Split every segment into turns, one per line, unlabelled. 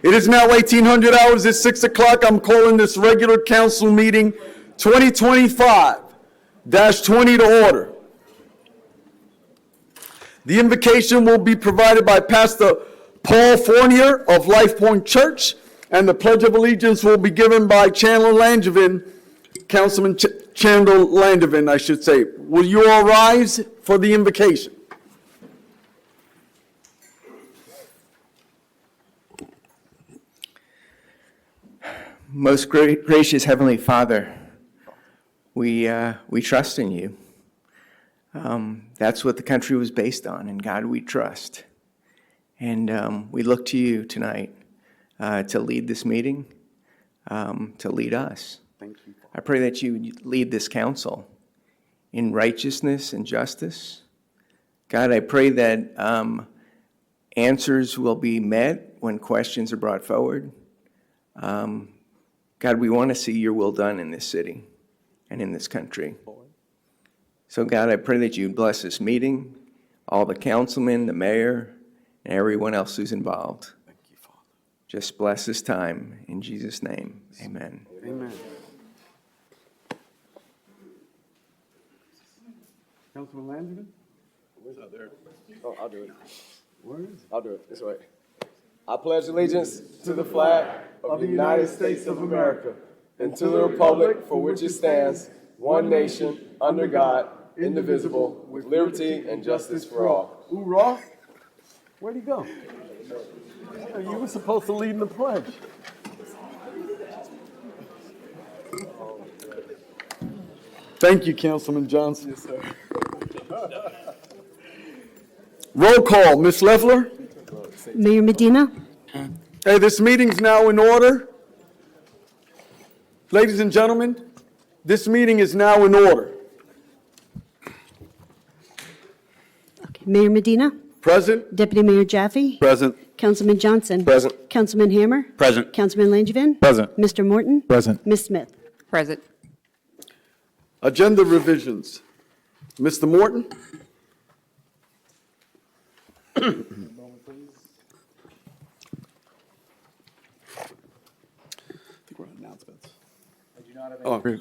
It is now 1800 hours. It's 6 o'clock. I'm calling this regular council meeting 2025-20 to order. The invocation will be provided by Pastor Paul Fournier of Life Point Church, and the Pledge of Allegiance will be given by Chandler Langevin, Councilman Chandler Langevin, I should say. Will you all rise for the invocation?
Most gracious Heavenly Father, we trust in you. That's what the country was based on, and God we trust. And we look to you tonight to lead this meeting, to lead us.
Thank you.
I pray that you lead this council in righteousness and justice. God, I pray that answers will be met when questions are brought forward. God, we want to see your will done in this city and in this country. So God, I pray that you bless this meeting, all the councilmen, the mayor, and everyone else who's involved.
Thank you, Father.
Just bless this time in Jesus' name. Amen.
Amen. Councilman Langevin?
Where's out there? Oh, I'll do it. Where is it? I'll do it. This way. I pledge allegiance to the flag of the United States of America and to the republic for which it stands, one nation, under God, indivisible, with liberty and justice for all.
Hoorah! Where'd he go? You were supposed to lead in the pledge. Thank you, Councilman Johnson.
Yes, sir.
Roll call, Ms. Leffler.
Mayor Medina.
Hey, this meeting's now in order. Ladies and gentlemen, this meeting is now in order.
Okay. Mayor Medina.
Present.
Deputy Mayor Jaffe.
Present.
Councilman Johnson.
Present.
Councilman Hammer.
Present.
Councilman Langevin.
Present.
Mr. Morton.
Present.
Ms. Smith.
Present.
Agenda revisions. Mr. Morton?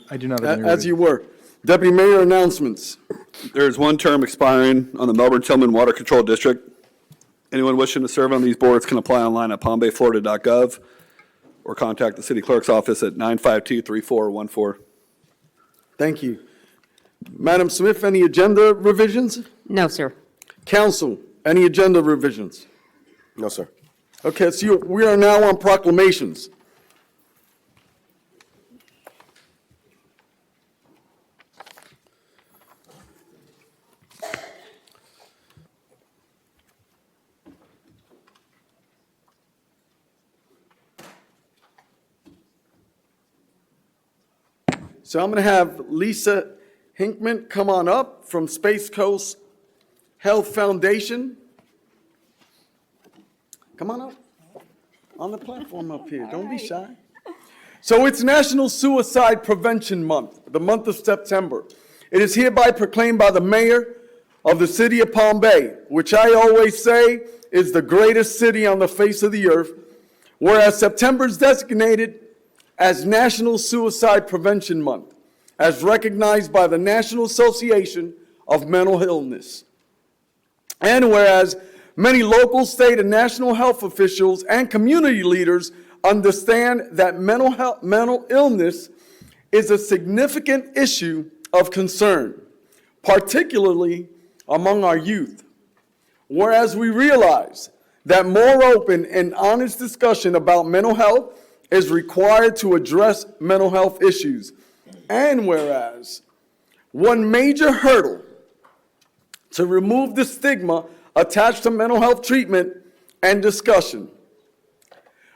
I do not have any.
As you were. Deputy Mayor announcements.
There is one term expiring on the Melbourne-Tillman Water Control District. Anyone wishing to serve on these boards can apply online at palmbayflorida.gov or contact the city clerk's office at 952-3414.
Thank you. Madam Smith, any agenda revisions?
No, sir.
Council, any agenda revisions?
No, sir.
Okay, so we are now on proclamations. So I'm going to have Lisa Hinkman come on up from Space Coast Health Foundation. Come on up on the platform up here. Don't be shy. So it's National Suicide Prevention Month, the month of September. It is hereby proclaimed by the mayor of the city of Palm Bay, which I always say is the greatest city on the face of the earth, whereas September is designated as National Suicide Prevention Month, as recognized by the National Association of Mental Illness. And whereas many local, state, and national health officials and community leaders understand that mental illness is a significant issue of concern, particularly among our youth. Whereas we realize that more open and honest discussion about mental health is required to address mental health issues. And whereas one major hurdle to remove the stigma attached to mental health treatment and discussion,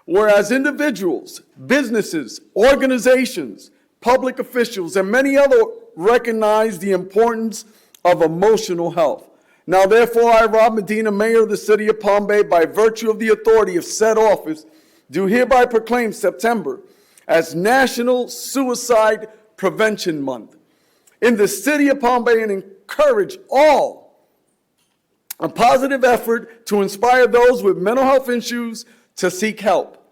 whereas individuals, businesses, organizations, public officials, and many others recognize the importance of emotional health. Now, therefore, I, Rob Medina, Mayor of the City of Palm Bay, by virtue of the authority of said office, do hereby proclaim September as National Suicide Prevention Month in the City of Palm Bay and encourage all a positive effort to inspire those with mental health issues to seek help.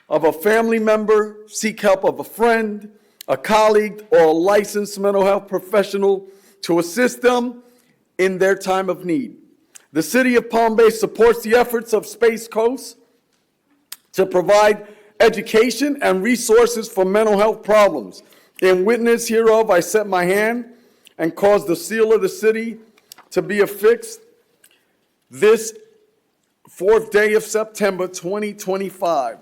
of a family member, seek help of a friend, a colleague, or a licensed mental health professional to assist them in their time of need. The City of Palm Bay supports the efforts of Space Coast to provide education and resources for mental health problems. In witness hereof, I set my hand and cause the seal of the city to be affixed this 4th day of September 2025.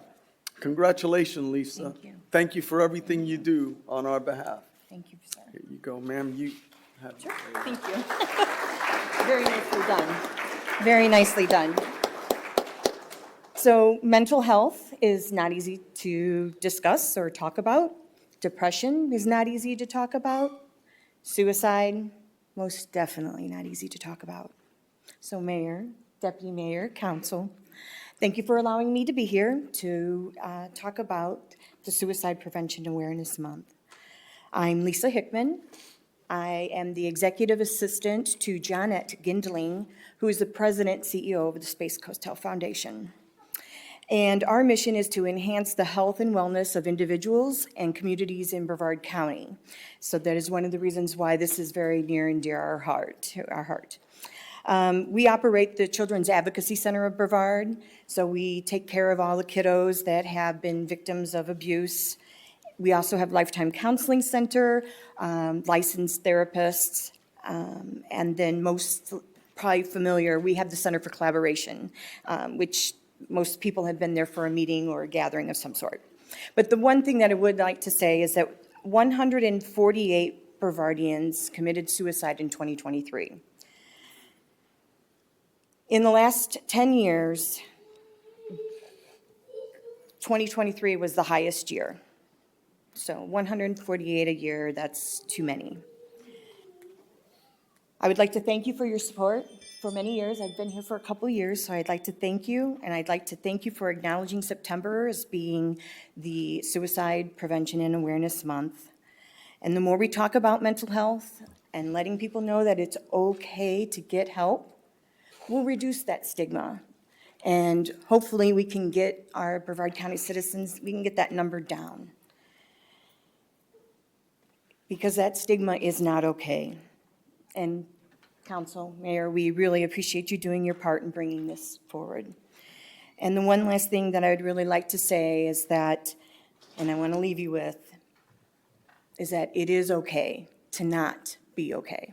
Congratulations, Lisa.
Thank you.
Thank you for everything you do on our behalf.
Thank you, sir.
Here you go, ma'am. You have.
Sure, thank you. Very nicely done. Very nicely done. So mental health is not easy to discuss or talk about. Depression is not easy to talk about. Suicide, most definitely not easy to talk about. So Mayor, Deputy Mayor, Council, thank you for allowing me to be here to talk about the Suicide Prevention Awareness Month. I'm Lisa Hickman. I am the Executive Assistant to Jonette Gindling, who is the President CEO of the Space Coast Health Foundation. And our mission is to enhance the health and wellness of individuals and communities in Brevard County. So that is one of the reasons why this is very near and dear our heart. We operate the Children's Advocacy Center of Brevard, so we take care of all the kiddos that have been victims of abuse. We also have Lifetime Counseling Center, licensed therapists, and then most probably familiar, we have the Center for Collaboration, which most people have been there for a meeting or a gathering of some sort. But the one thing that I would like to say is that 148 Brevardians committed suicide in 2023. In the last 10 years, 2023 was the highest year. So 148 a year, that's too many. I would like to thank you for your support for many years. I've been here for a couple of years, so I'd like to thank you, and I'd like to thank you for acknowledging September as being the Suicide Prevention and Awareness Month. And the more we talk about mental health and letting people know that it's okay to get help, we'll reduce that stigma. And hopefully we can get our Brevard County citizens, we can get that number down. Because that stigma is not okay. And Council, Mayor, we really appreciate you doing your part in bringing this forward. And the one last thing that I would really like to say is that, and I want to leave you with, is that it is okay to not be okay.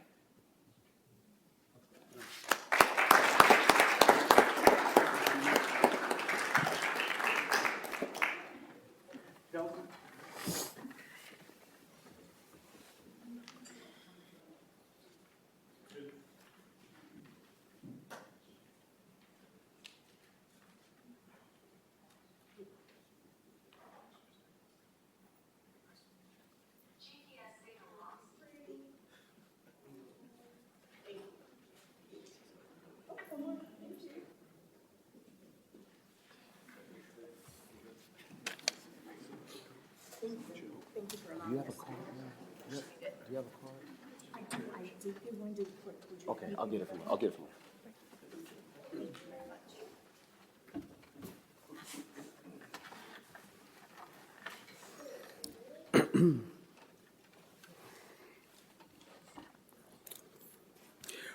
Okay, I'll get it from her. I'll get it from her.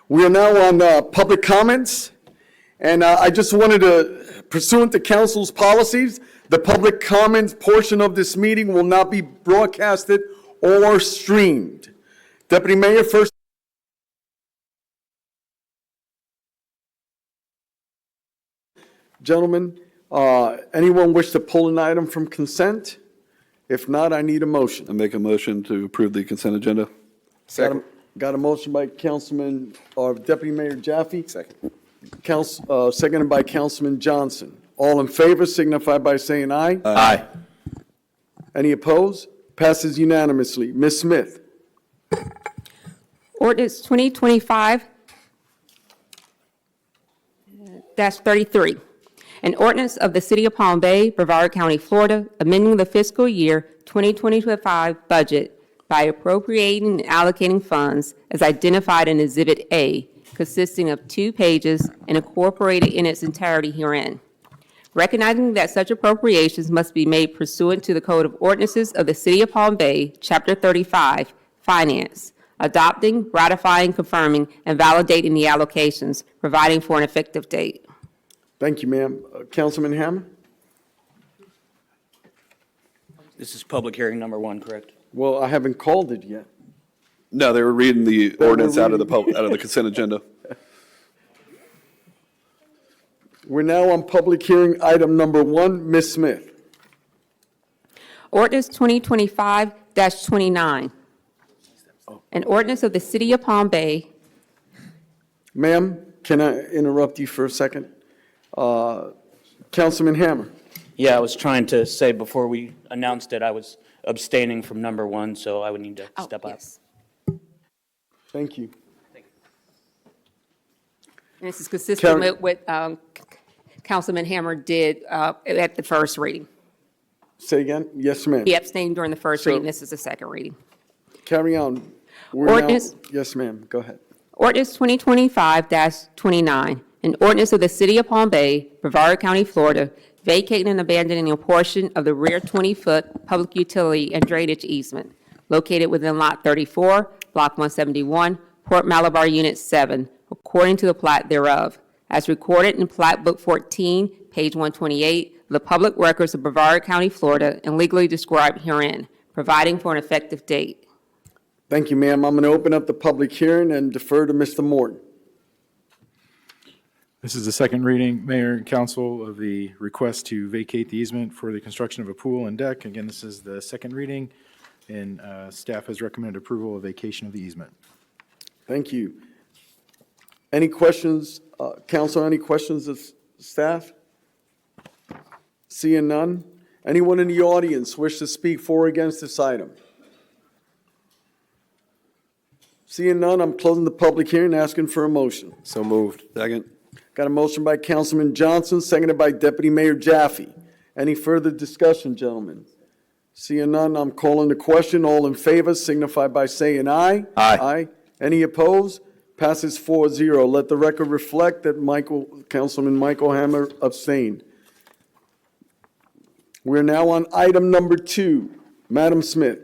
We are now on public comments, and I just wanted to, pursuant to council's policies, the public comments portion of this meeting will not be broadcasted or streamed. Deputy Mayor, first. Gentlemen, anyone wish to pull an item from consent? If not, I need a motion.
I make a motion to approve the consent agenda.
Second.
Got a motion by Councilman, or Deputy Mayor Jaffe,
Second.
seconded by Councilman Johnson. All in favor signify by saying aye.
Aye.
Any opposed? Passes unanimously. Ms. Smith.
Ordinance 2025-33, an ordinance of the City of Palm Bay, Brevard County, Florida, amending the fiscal year 2025 budget by appropriating and allocating funds as identified in Exhibit A, consisting of 2 pages and incorporated in its entirety herein. recognizing that such appropriations must be made pursuant to the Code of Ordinances of the City of Palm Bay, Chapter 35, Finance, adopting, ratifying, confirming, and validating the allocations, providing for an effective date.
Thank you, ma'am. Councilman Hammer?
This is public hearing number 1, correct?
Well, I haven't called it yet.
No, they were reading the
were
ordinance out of
reading-
out of the consent agenda.
We're now on public hearing item number 1. Ms. Smith.
Ordinance 2025-29. An ordinance of the City of Palm Bay.
Ma'am, can I interrupt you for a second? Councilman Hammer?
Yeah, I was trying to say before we announced it, I was abstaining from number 1, so I would need to step up.
Yes.
Thank you.
And this is consistent
Carrie-
with what Councilman Hammer did at the first reading.
Say again? Yes, ma'am.
He abstained during the first
So-
reading. This is the second reading.
Carry on. We're now-
Ordinance-
Yes, ma'am. Go ahead.
Ordinance 2025-29, an ordinance of the City of Palm Bay, Brevard County, Florida, vacating and abandoning a portion of the rear 20-foot public utility and drainage easement located within Lot 34, Block 171, Port Malabar Unit 7, according to the plat thereof, as recorded in Plat Book 14, page 128, of the Public Records of Brevard County, Florida, and legally described herein, providing for an effective date.
Thank you, ma'am. I'm going to open up the public hearing and defer to Mr. Morton.
This is the second reading, Mayor and Council, of the request to vacate the easement for the construction of a pool and deck. Again, this is the second reading, and staff has recommended approval of vacation of the easement.
Thank you. Any questions, council, any questions of staff? Seeing none? Anyone in the audience wish to speak for or against this item? Seeing none, I'm closing the public hearing, asking for a motion.
So moved.
Second.
Got a motion by Councilman Johnson, seconded by Deputy Mayor Jaffe. Any further discussion, gentlemen? Seeing none, I'm calling the question. All in favor signify by saying aye.
Aye.
Aye. Any opposed? Passes 4-0. Let the record reflect that Councilman Michael Hammer abstained. We're now on item number 2. Madam Smith.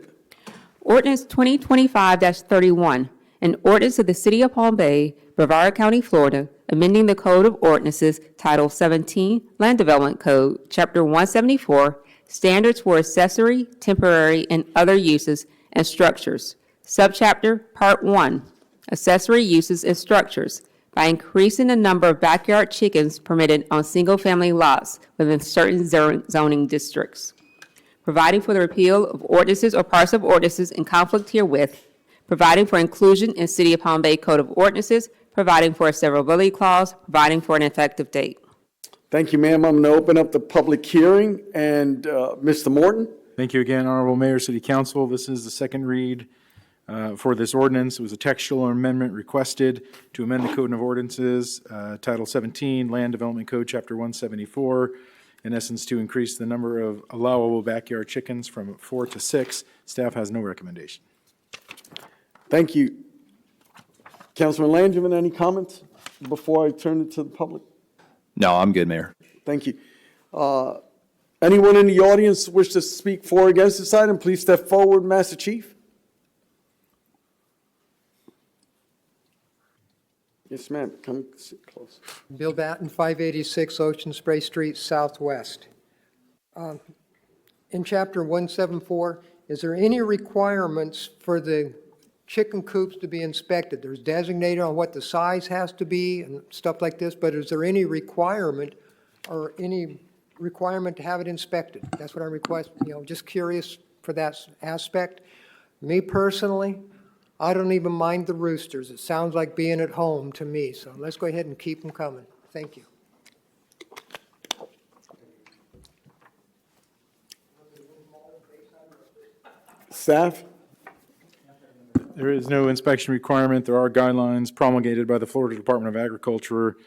Ordinance 2025-31, an ordinance of the City of Palm Bay, Brevard County, Florida, amending the Code of Ordinances, Title 17, Land Development Code, Chapter 174, Standards for Accessory, Temporary, and Other Uses and Structures, Subchapter Part 1, Accessory Uses and Structures, by increasing the number of backyard chickens permitted on single-family lots within certain zoning districts, providing for the repeal of ordinances or parts of ordinances in conflict herewith, providing for inclusion in City of Palm Bay Code of Ordinances, providing for a severability clause, providing for an effective date.
Thank you, ma'am. I'm going to open up the public hearing, and Mr. Morton?
Thank you again, Honorable Mayor, City Council. This is the second read for this ordinance. It was a textual amendment requested to amend the Code of Ordinances, Title 17, Land Development Code, Chapter 174, in essence, to increase the number of allowable backyard chickens from 4 to 6. Staff has no recommendation.
Thank you. Councilman Langevin, any comments before I turn it to the public?
No, I'm good, Mayor.
Thank you. Anyone in the audience wish to speak for or against this item, please step forward, Master Chief. Yes, ma'am. Come sit close.
Bill Batten, 586 Ocean Spray Street, Southwest. In Chapter 174, is there any requirements for the chicken coops to be inspected? There's designated on what the size has to be and stuff like this, but is there any requirement or any requirement to have it inspected? That's what I request, just curious for that aspect. Me personally, I don't even mind the roosters. It sounds like being at home to me, so let's go ahead and keep them coming. Thank you.
Staff?
There is no inspection requirement. There are guidelines promulgated by the Florida Department of Agriculture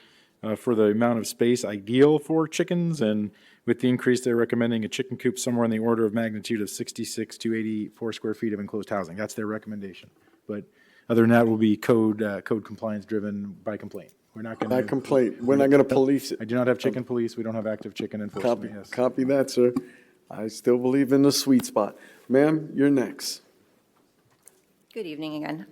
for the amount of space ideal for chickens, and with the increase, they're recommending a chicken coop somewhere in the order of magnitude of 66 to 84 square feet of enclosed housing. That's their recommendation. But other than that, will be code compliance driven by complaint, We're not going
That
to.
complaint, we're not gonna police it.
I do not have chicken police. We don't have active chicken
Copy,
enforcement, yes.
copy that, sir. I still believe in the sweet spot. Ma'am, you're next.
Good evening again.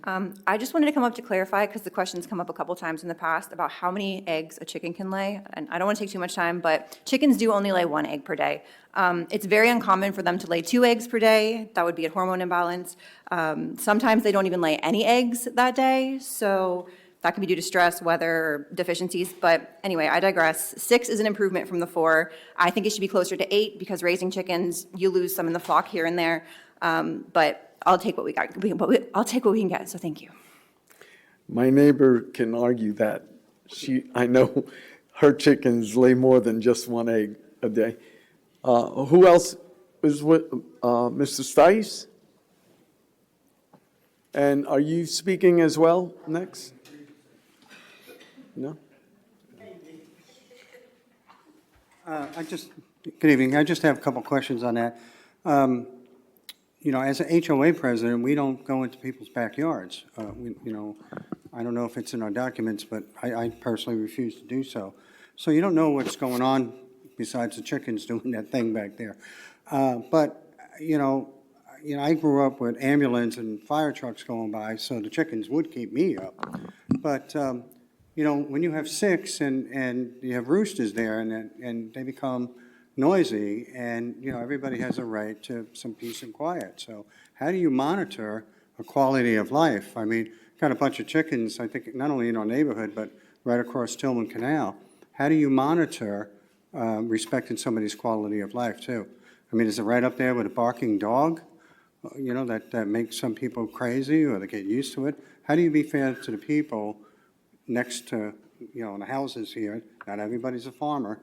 I just wanted to come up to clarify, because the question's come up a couple times in the past about how many eggs a chicken can lay. And I don't want to take too much time, but chickens do only lay 1 egg per day. It's very uncommon for them to lay 2 eggs per day. That would be a hormone imbalance. Sometimes they don't even lay any eggs that day, so that can be due to stress, weather, or deficiencies. But anyway, I digress. 6 is an improvement from the 4. I think it should be closer to 8, because raising chickens, you lose some in the flock here and there. But I'll take what we got. I'll take what we can get, so thank you.
My neighbor can argue that. I know her chickens lay more than just 1 egg a day. Who else is with, Mr. Stice? And are you speaking as well next? No?
Good evening. I just have a couple questions on that. You know, as an HOA president, we don't go into people's backyards. You know, I don't know if it's in our documents, but I personally refuse to do so. So you don't know what's going on besides the chickens doing that thing back there. But, you know, I grew up with ambulance and fire trucks going by, so the chickens would keep me up. But, you know, when you have 6 and you have roosters there and they become noisy, and, you know, everybody has a right to some peace and quiet. So how do you monitor a quality of life? I mean, got a bunch of chickens, I think, not only in our neighborhood, but right across Tillman Canal. How do you monitor respecting somebody's quality of life, too? I mean, is it right up there with a barking dog, you know, that makes some people crazy or they get used to it? How do you be fair to the people next to, you know, in the houses here? Not everybody's a farmer.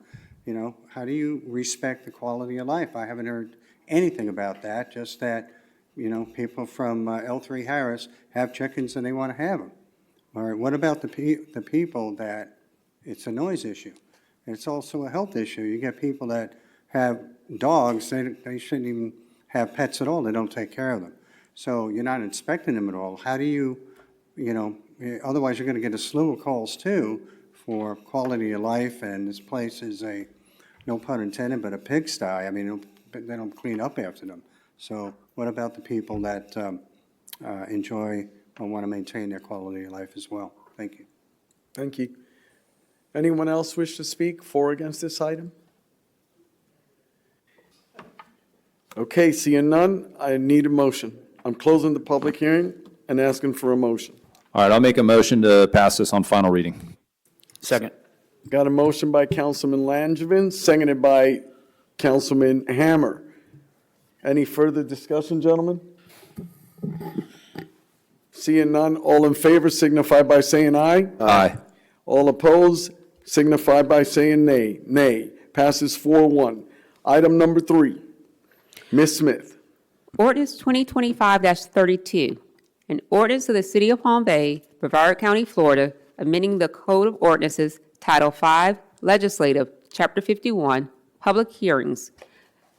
You know, how do you respect the quality of life? I haven't heard anything about that, just that, you know, people from L3 Harris have chickens and they want to have them. All right, what about the people that it's a noise issue? It's also a health issue. You get people that have dogs, they shouldn't even have pets at all. They don't take care of them. So you're not inspecting them at all. How do you, you know, otherwise you're going to get a slew of calls too for quality of life, and this place is a, no pun intended, but a pigsty. I mean, they don't clean up after them. So what about the people that enjoy and want to maintain their quality of life as well? Thank you.
Thank you. Anyone else wish to speak for or against this item? Okay, seeing none, I need a motion. I'm closing the public hearing and asking for a motion.
All right, I'll make a motion to pass this on final reading.
Second.
Got a motion by Councilman Langevin, seconded by Councilman Hammer. Any further discussion, gentlemen? Seeing none, all in favor signify by saying aye.
Aye.
All opposed signify by saying nay. Nay. Passes 4-1. Item number 3. Ms. Smith.
Ordinance 2025-32, an ordinance of the City of Palm Bay, Brevard County, Florida, amending the Code of Ordinances, Title 5, Legislative, Chapter 51, Public Hearings,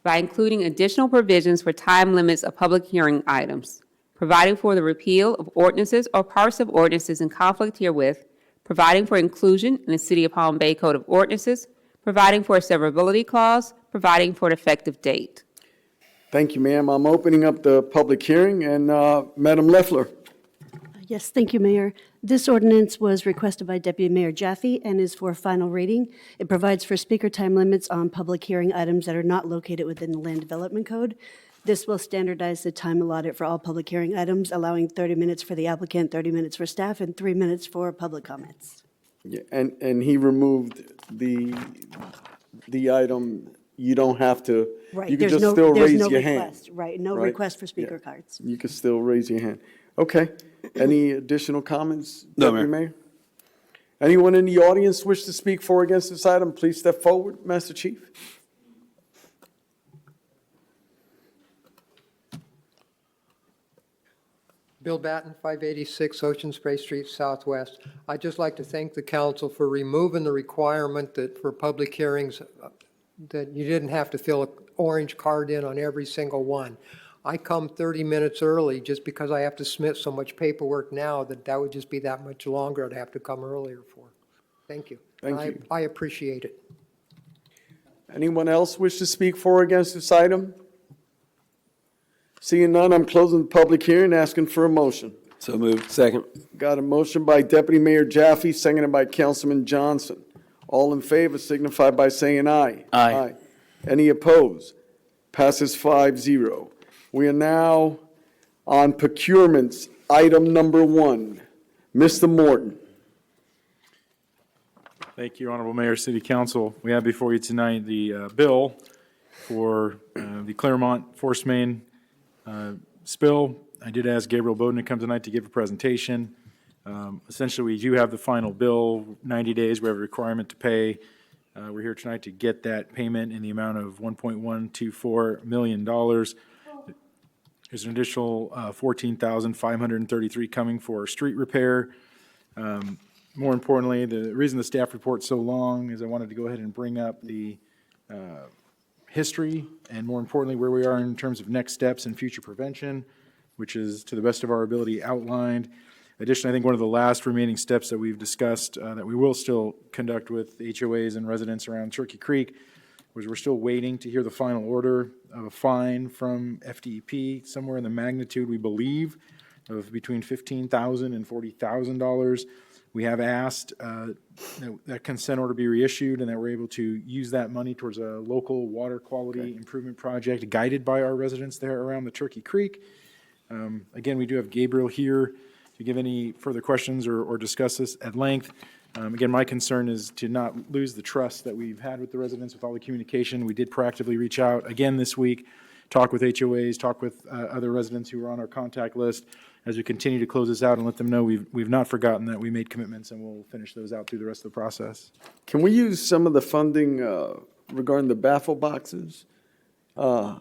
by including additional provisions for time limits of public hearing items, providing for the repeal of ordinances or parts of ordinances in conflict herewith, providing for inclusion in the City of Palm Bay Code of Ordinances, providing for a severability clause, providing for an effective date.
Thank you, ma'am. I'm opening up the public hearing, and Madam Leffler.
Yes, thank you, Mayor. This ordinance was requested by Deputy Mayor Jaffe and is for final reading. It provides for speaker time limits on public hearing items that are not located within the Land Development Code. This will standardize the time allotted for all public hearing items, allowing 30 minutes for the applicant, 30 minutes for staff, and 3 minutes for public comments.
Yeah, and he removed the item, you don't have to,
Right,
you can
there's
just
no-
still
there's
raise
no
your hand.
request, right, no
right?
request for speaker
Yeah.
cards.
You can still raise your hand. Okay. Any additional comments?
No,
Deputy
Mayor.
Mayor? Anyone in the audience wish to speak for or against this item, please step forward, Master Chief.
Bill Batten, 586 Ocean Spray Street Southwest. I'd just like to thank the council for removing the requirement that for public hearings, that you didn't have to fill an orange card in on every single one. I come 30 minutes early just because I have to submit so much paperwork now that would just be that much longer I'd have to come earlier for. Thank you.
Thank you.
I appreciate it.
Anyone else wish to speak for or against this item? Seeing none, I'm closing the public hearing, asking for a motion.
So moved. Second.
Got a motion by Deputy Mayor Jaffe, seconded by Councilman Johnson. All in favor signify by saying aye.
Aye.
Any opposed? Passes 5-0. We are now on procurements, item number 1. Mr. Morton.
Thank you, Honorable Mayor, City Council. We have before you tonight the bill for the Claremont Force Main spill. I did ask Gabriel Bowden to come tonight to give a presentation. Essentially, we do have the final bill, 90 days, we have a requirement to pay. We're here tonight to get that payment in the amount of $1.124 million. There's an additional $14,533 coming for street repair. More importantly, the reason the staff report's so long is I wanted to go ahead and bring up the history and, more importantly, where we are in terms of next steps and future prevention, which is, to the best of our ability, outlined. Additionally, I think one of the last remaining steps that we've discussed that we will still conduct with HOAs and residents around Turkey Creek was we're still waiting to hear the final order of a fine from FDEP, somewhere in the magnitude, we believe, of between $15,000 and $40,000. We have asked that consent order be reissued and that we're able to use that money towards a local water quality improvement project guided by our residents there around the Turkey Creek. Again, we do have Gabriel here to give any further questions or discuss this at length. Again, my concern is to not lose the trust that we've had with the residents with all the communication. We did proactively reach out again this week, talk with HOAs, talk with other residents who are on our contact list as we continue to close this out and let them know we've not forgotten that we made commitments and we'll finish those out through the rest of the process.
Can we use some of the funding regarding the baffle boxes?
No.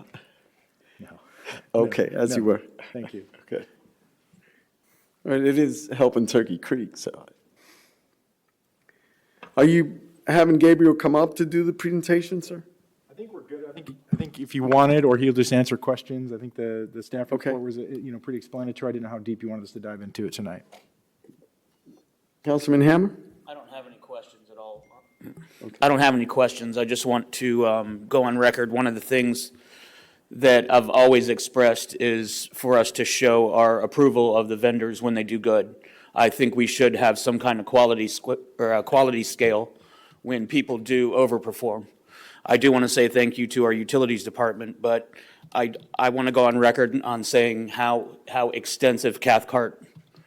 Okay, as
No.
you were.
Thank you.
Okay. All right, it is helping Turkey Creek, so. Are you having Gabriel come up to do the presentation, sir?
I think we're good. I think if you wanted, or he'll just answer questions. I think the staff
Okay.
report was, pretty explanatory. I didn't know how deep you wanted us to dive into it tonight.
Councilman Hammer?
I don't have any questions at all. I don't have any questions. I just want to go on record. One of the things that I've always expressed is for us to show our approval of the vendors when they do good. I think we should have some kind of quality scale when people do overperform. I do want to say thank you to our utilities department, but I want to go on record on saying how extensive Cathcart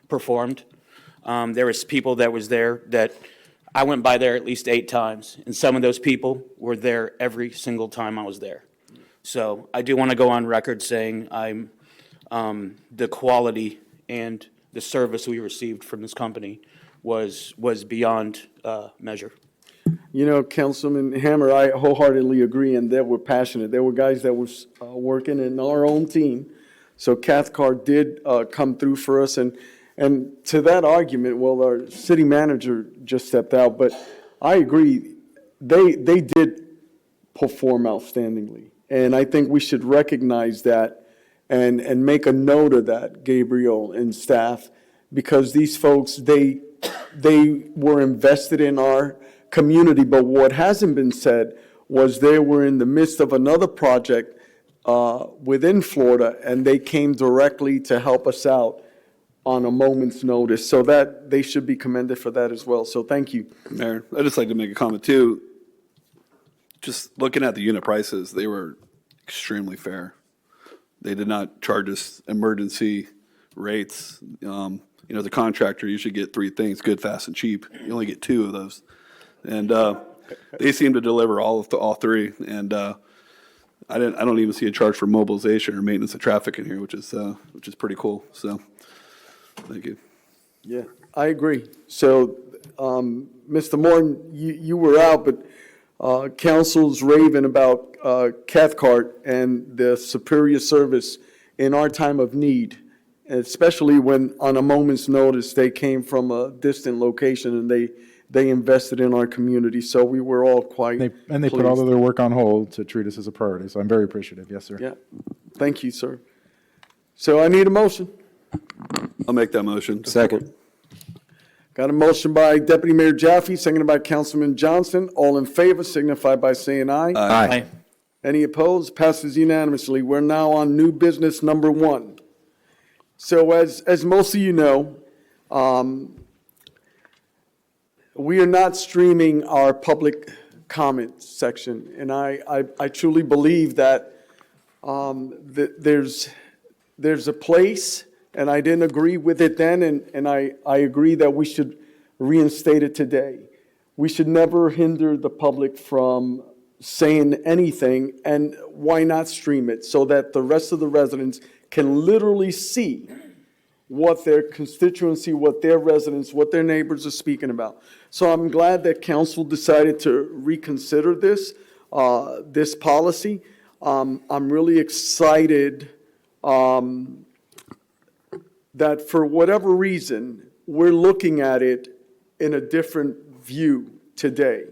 performed. There was people that was there that I went by there at least 8 times, and some of those people were there every single time I was there. So I do want to go on record saying I'm the quality and the service we received from this company was beyond measure.
You know, Councilman Hammer, I wholeheartedly agree, and they were passionate. There were guys that was working in our own team. So Cathcart did come through for us, and to that argument, well, our city manager just stepped out, but I agree, they did perform outstandingly. And I think we should recognize that and make a note of that, Gabriel and staff, because these folks, they were invested in our community, but what hasn't been said was they were in the midst of another project within Florida, and they came directly to help us out on a moment's notice. So that they should be commended for that as well. So thank you.
Mayor, I'd just like to make a comment too. Just looking at the unit prices, they were extremely fair. They did not charge us emergency rates. The contractor usually get 3 things, good, fast, and cheap. You only get 2 of those. And they seem to deliver all 3. And I don't even see a charge for mobilization or maintenance of traffic in here, which is pretty cool. So, thank you.
Yeah, I agree. So, Mr. Morton, you were out, but council's raving about Cathcart and the superior service in our time of need, especially when on a moment's notice they came from a distant location and they invested in our community. So we were all quite
They put all
pleased.
of their work on hold to treat us as a priority, so I'm very appreciative. Yes, sir.
Yeah, thank you, sir. So I need a motion.
I'll make that motion. Second.
Got a motion by Deputy Mayor Jaffe, seconded by Councilman Johnson. All in favor signify by saying aye.
Aye.
Any opposed? Passes unanimously. We're now on new business number 1. So as most of you know, we are not streaming our public comment section. And I truly believe that there's a place, and I didn't agree with it then, and I agree that we should reinstate it today. We should never hinder the public from saying anything, and why not stream it so that the rest of the residents can literally see what their constituency, what their residents, what their neighbors are speaking about. So I'm glad that council decided to reconsider this policy. I'm really excited that for whatever reason, we're looking at it in a different view today,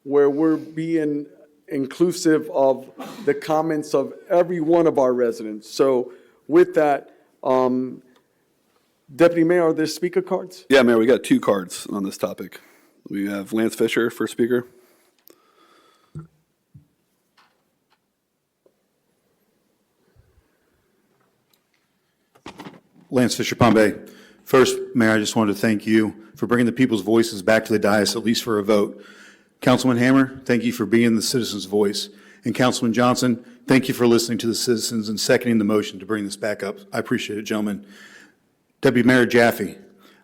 where we're being inclusive of the comments of every one of our residents. So with that, Deputy Mayor, are there speaker cards?
Yeah, Mayor, we got 2 cards on this topic. We have Lance Fisher, first speaker.
Lance Fisher, Palm Bay. First, Mayor, I just wanted to thank you for bringing the people's voices back to the dais, at least for a vote. Councilman Hammer, thank you for being the citizens' voice. And Councilman Johnson, thank you for listening to the citizens and seconding the motion to bring this back up. I appreciate it, gentlemen. Deputy Mayor Jaffe,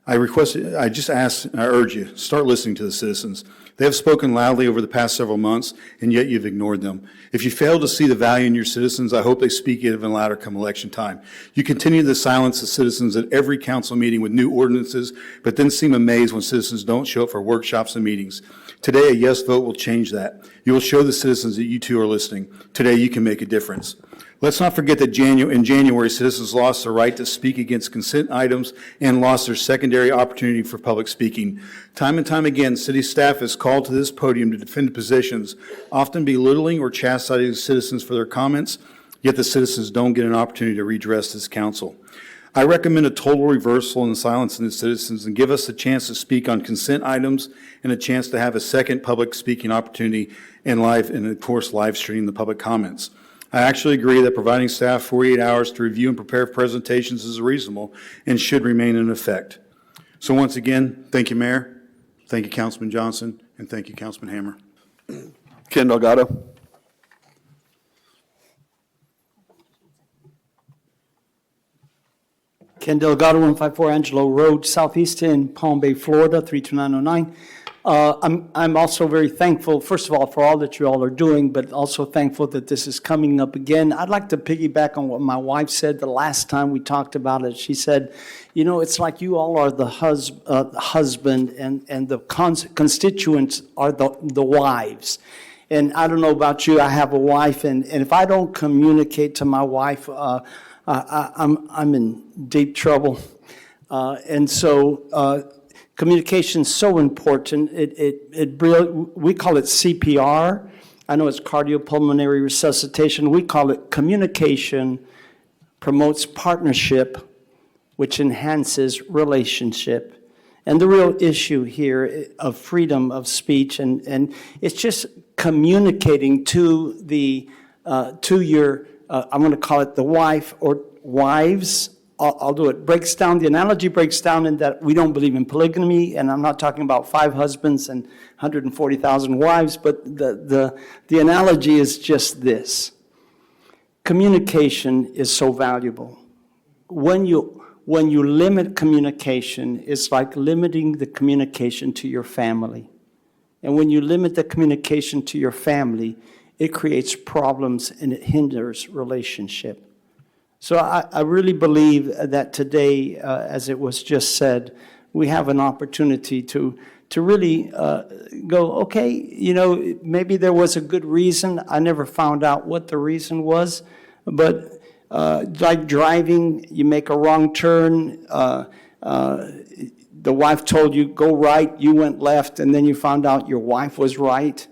I urge you, start listening to the citizens. They have spoken loudly over the past several months, and yet you've ignored them. If you fail to see the value in your citizens, I hope they speak even louder come election time. You continue to silence the citizens at every council meeting with new ordinances, but then seem amazed when citizens don't show up for workshops and meetings. Today, a yes vote will change that. You will show the citizens that you too are listening. Today, you can make a difference. Let's not forget that in January, citizens lost their right to speak against consent items and lost their secondary opportunity for public speaking. Time and time again, city staff is called to this podium to defend positions, often belittling or chastising citizens for their comments, yet the citizens don't get an opportunity to redress this council. I recommend a total reversal in silencing the citizens and give us a chance to speak on consent items and a chance to have a second public speaking opportunity and of course, live stream the public comments. I actually agree that providing staff 48 hours to review and prepare presentations is reasonable and should remain in effect. So once again, thank you, Mayor. Thank you, Councilman Johnson, and thank you, Councilman Hammer.
Ken Delgado.
Ken Delgado, 154 Angelo Road, Southeast in Palm Bay, Florida, 32909. I'm also very thankful, first of all, for all that you all are doing, but also thankful that this is coming up again. I'd like to piggyback on what my wife said the last time we talked about it. She said, you know, it's like you all are the husband and the constituents are the wives. And I don't know about you, I have a wife, and if I don't communicate to my wife, I'm in deep trouble. And so communication is so important. We call it CPR. I know it's cardiopulmonary resuscitation. We call it communication promotes partnership, which enhances relationship. And the real issue here of freedom of speech, and it's just communicating to your, I'm going to call it the wife or wives. I'll do it. The analogy breaks down in that we don't believe in polygamy, and I'm not talking about 5 husbands and 140,000 wives, but the analogy is just this. Communication is so valuable. When you limit communication, it's like limiting the communication to your family. And when you limit the communication to your family, it creates problems and it hinders relationship. So I really believe that today, as it was just said, we have an opportunity to really go, okay, you know, maybe there was a good reason. I never found out what the reason was, but like driving, you make a wrong turn, the wife told you, go right, you went left, and then you found out your wife was right.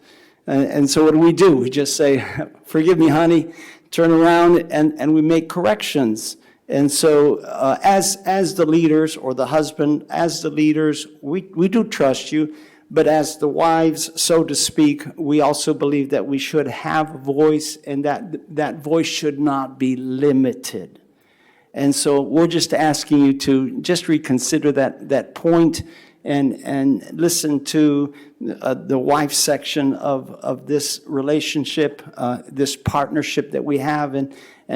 And so what do? We just say, forgive me, honey, turn around, and we make corrections. And so as the leaders, or the husband, as the leaders, we do trust you. But as the wives, so to speak, we also believe that we should have a voice, and that voice should not be limited. And so we're just asking you to just reconsider that point and listen to the wife section of this relationship, this partnership that we have, and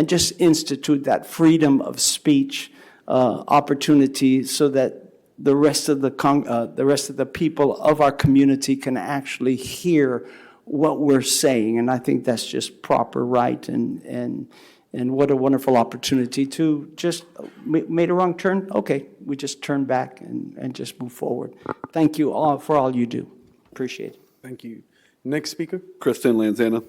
just institute that freedom of speech opportunity so that the rest of the people of our community can actually hear what we're saying. And I think that's just proper, right, and what a wonderful opportunity to just made a wrong turn. Okay, we just turn back and just move forward. Thank you all for all you do. Appreciate it.
Thank you. Next speaker?
Kristen Lanzana.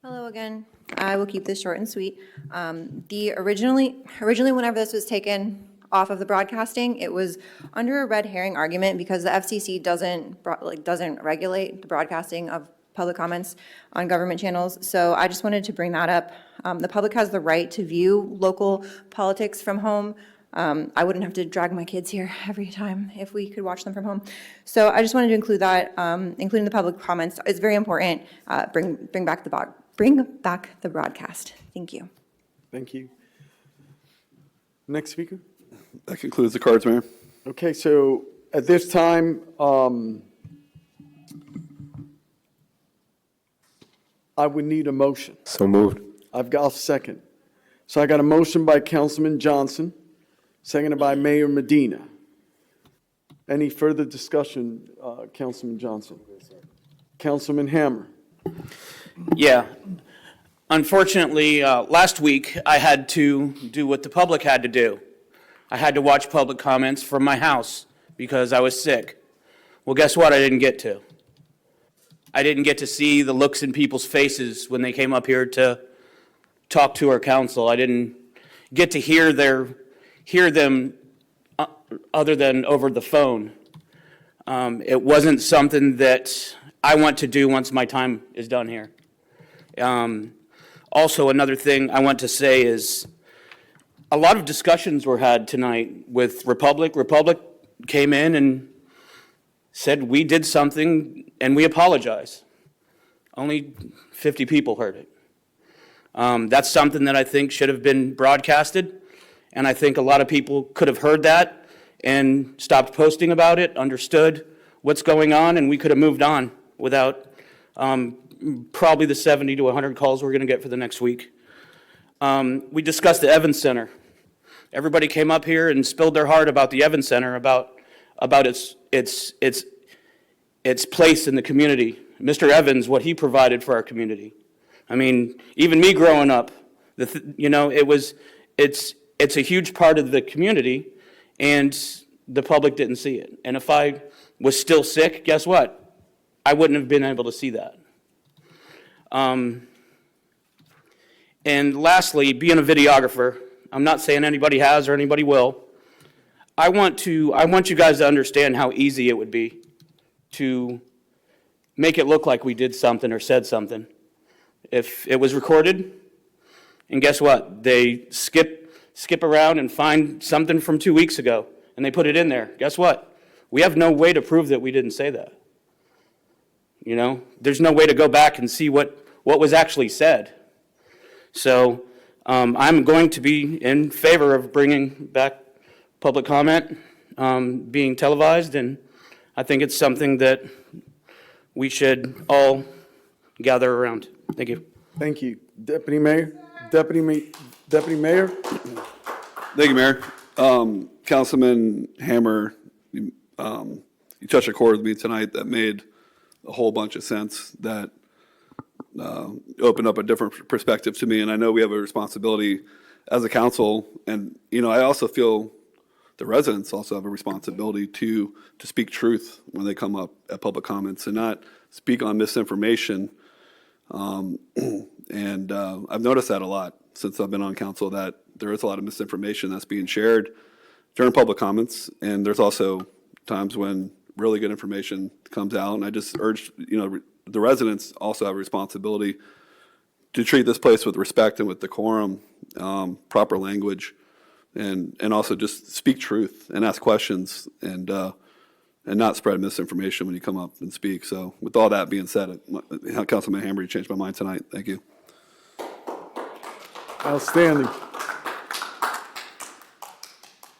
Hello again. I will keep this short and sweet. Originally, whenever this was taken off of the broadcasting, it was under a red herring argument because the FCC doesn't regulate the broadcasting of public comments on government channels. So I just wanted to bring that up. The public has the right to view local politics from home. I wouldn't have to drag my kids here every time if we could watch them from home. So I just wanted to include that, including the public comments. It's very important. Bring back the broadcast. Thank you.
Thank you. Next speaker?
That concludes the cards, Mayor.
Okay, so at this time, I would need a motion.
So moved.
I'll second. So I got a motion by Councilman Johnson, seconded by Mayor Medina. Any further discussion, Councilman Johnson? Councilman Hammer?
Yeah. Unfortunately, last week, I had to do what the public had to do. I had to watch public comments from my house because I was sick. Well, guess what? I didn't get to. I didn't get to see the looks in people's faces when they came up here to talk to our council. I didn't get to hear them other than over the phone. It wasn't something that I want to do once my time is done here. Also, another thing I want to say is a lot of discussions were had tonight with Republic. Republic came in and said we did something and we apologize. Only 50 people heard it. That's something that I think should have been broadcasted, and I think a lot of people could have heard that and stopped posting about it, understood what's going on, and we could have moved on without probably the 70 to 100 calls we're going to get for the next week. We discussed the Evans Center. Everybody came up here and spilled their heart about the Evans Center, about its place in the community. Mr. Evans, what he provided for our community. I mean, even me growing up, it's a huge part of the community, and the public didn't see it. And if I was still sick, guess what? I wouldn't have been able to see that. And lastly, being a videographer, I'm not saying anybody has or anybody will. I want you guys to understand how easy it would be to make it look like we did something or said something. If it was recorded, and guess what? They skip around and find something from 2 weeks ago, and they put it in there. Guess what? We have no way to prove that we didn't say that. There's no way to go back and see what was actually said. So I'm going to be in favor of bringing back public comment being televised, and I think it's something that we should all gather around. Thank you.
Thank you. Deputy Mayor? Deputy Mayor?
Thank you, Mayor. Councilman Hammer, you touched a chord with me tonight that made a whole bunch of sense, that opened up a different perspective to me. And I know we have a responsibility as a council. And, I also feel the residents also have a responsibility to speak truth when they come up at public comments and not speak on misinformation. And I've noticed that a lot since I've been on council, that there is a lot of misinformation that's being shared during public comments. And there's also times when really good information comes out. And I just urge, the residents also have a responsibility to treat this place with respect and with decorum, proper language, and also just speak truth and ask questions and not spread misinformation when you come up and speak. So with all that being said, Councilman Hammer, you changed my mind tonight. Thank you.
Outstanding.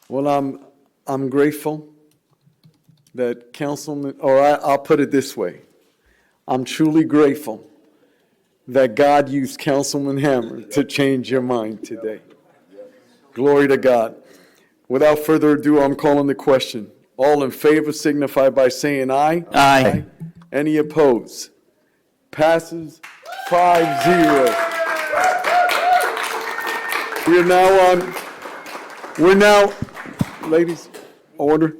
Well, I'm grateful that Councilman, or I'll put it this way. I'm truly grateful that God used Councilman Hammer to change your mind today. Glory to God. Without further ado, I'm calling the question. All in favor signify by saying aye.
Aye.
Any opposed? Passes 5-0. We're now, ladies, order.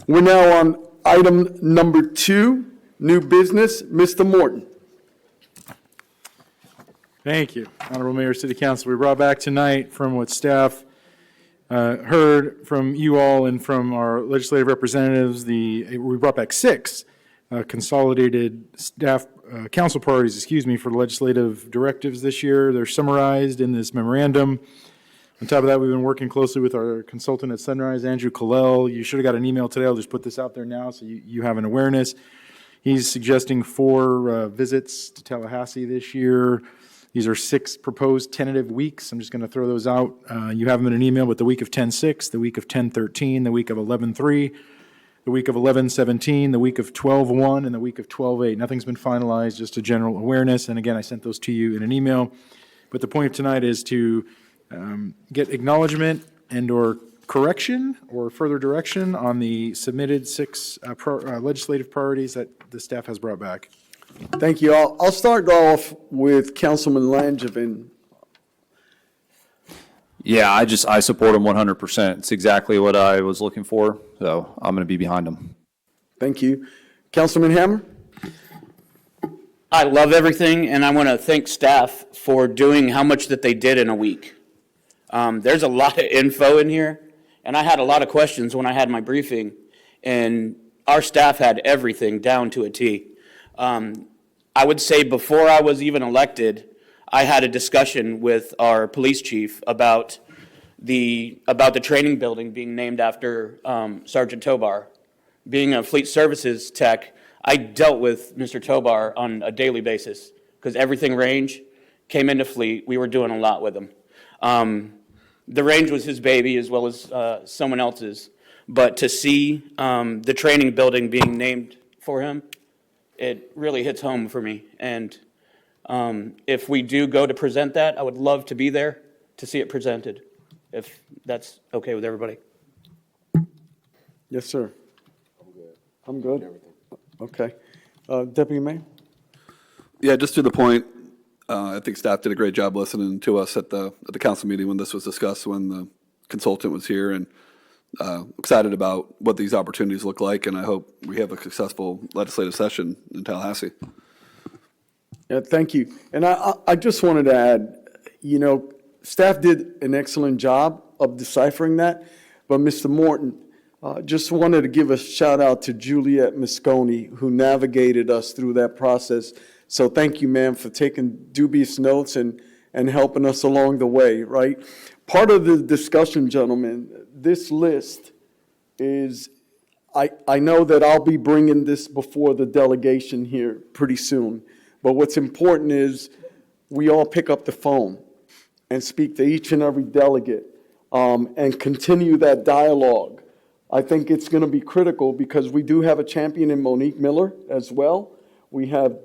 We're now on item number 2, new business. Mr. Morton.
Thank you, Honorable Mayor, City Council. We brought back tonight from what staff heard from you all and from our legislative representatives, we brought back 6 consolidated staff, council priorities, for the legislative directives this year. They're summarized in this memorandum. On top of that, we've been working closely with our consultant at Sunrise, Andrew Colell. You should have got an email today. I'll just put this out there now so you have an awareness. He's suggesting 4 visits to Tallahassee this year. These are 6 proposed tentative weeks. I'm just going to throw those out. You have them in an email, but the week of 10/6, the week of 10/13, the week of 11/3, the week of 11/17, the week of 12/1, and the week of 12/8. Nothing's been finalized, just a general awareness. And again, I sent those to you in an email. But the point of tonight is to get acknowledgement and/or correction or further direction on the submitted 6 legislative priorities that the staff has brought back.
Thank you. I'll start off with Councilman Langevin.
Yeah, I support him 100%. It's exactly what I was looking for, so I'm going to be behind him.
Thank you. Councilman Hammer?
I love everything, and I want to thank staff for doing how much that they did in a week. There's a lot of info in here, and I had a lot of questions when I had my briefing, and our staff had everything down to a T. I would say before I was even elected, I had a discussion with our police chief about the training building being named after Sergeant Tobar. Being a fleet services tech, I dealt with Mr. Tobar on a daily basis because everything range came into fleet. We were doing a lot with him. The range was his baby as well as someone else's, but to see the training building being named for him, it really hits home for me. And if we do go to present that, I would love to be there to see it presented, if that's okay with everybody.
Yes, sir. I'm good. Okay. Deputy Mayor?
Yeah, just to the point, I think staff did a great job listening to us at the council meeting when this was discussed, when the consultant was here, and excited about what these opportunities look like, and I hope we have a successful legislative session in Tallahassee.
Yeah, thank you. And I just wanted to add, staff did an excellent job of deciphering that, but Mr. Morton, just wanted to give a shout out to Juliet Mosconi, who navigated us through that process. So thank you, ma'am, for taking dubious notes and helping us along the way, right? Part of the discussion, gentlemen, this list is, I know that I'll be bringing this before the delegation here pretty soon. But what's important is we all pick up the phone and speak to each and every delegate and continue that dialogue. I think it's going to be critical because we do have a champion in Monique Miller as well. We have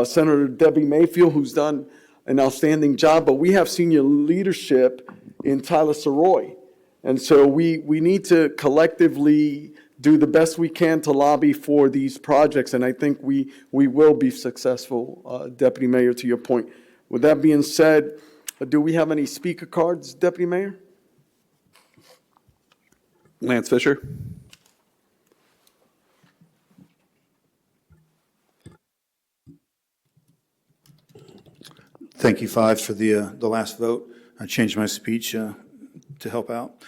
Senator Debbie Mayfield, who's done an outstanding job, but we have senior leadership in Tyler Soroy. And so we need to collectively do the best we can to lobby for these projects, and I think we will be successful, Deputy Mayor, to your point. With that being said, do we have any speaker cards, Deputy Mayor?
Lance Fisher.
Thank you, Fives, for the last vote. I changed my speech to help out.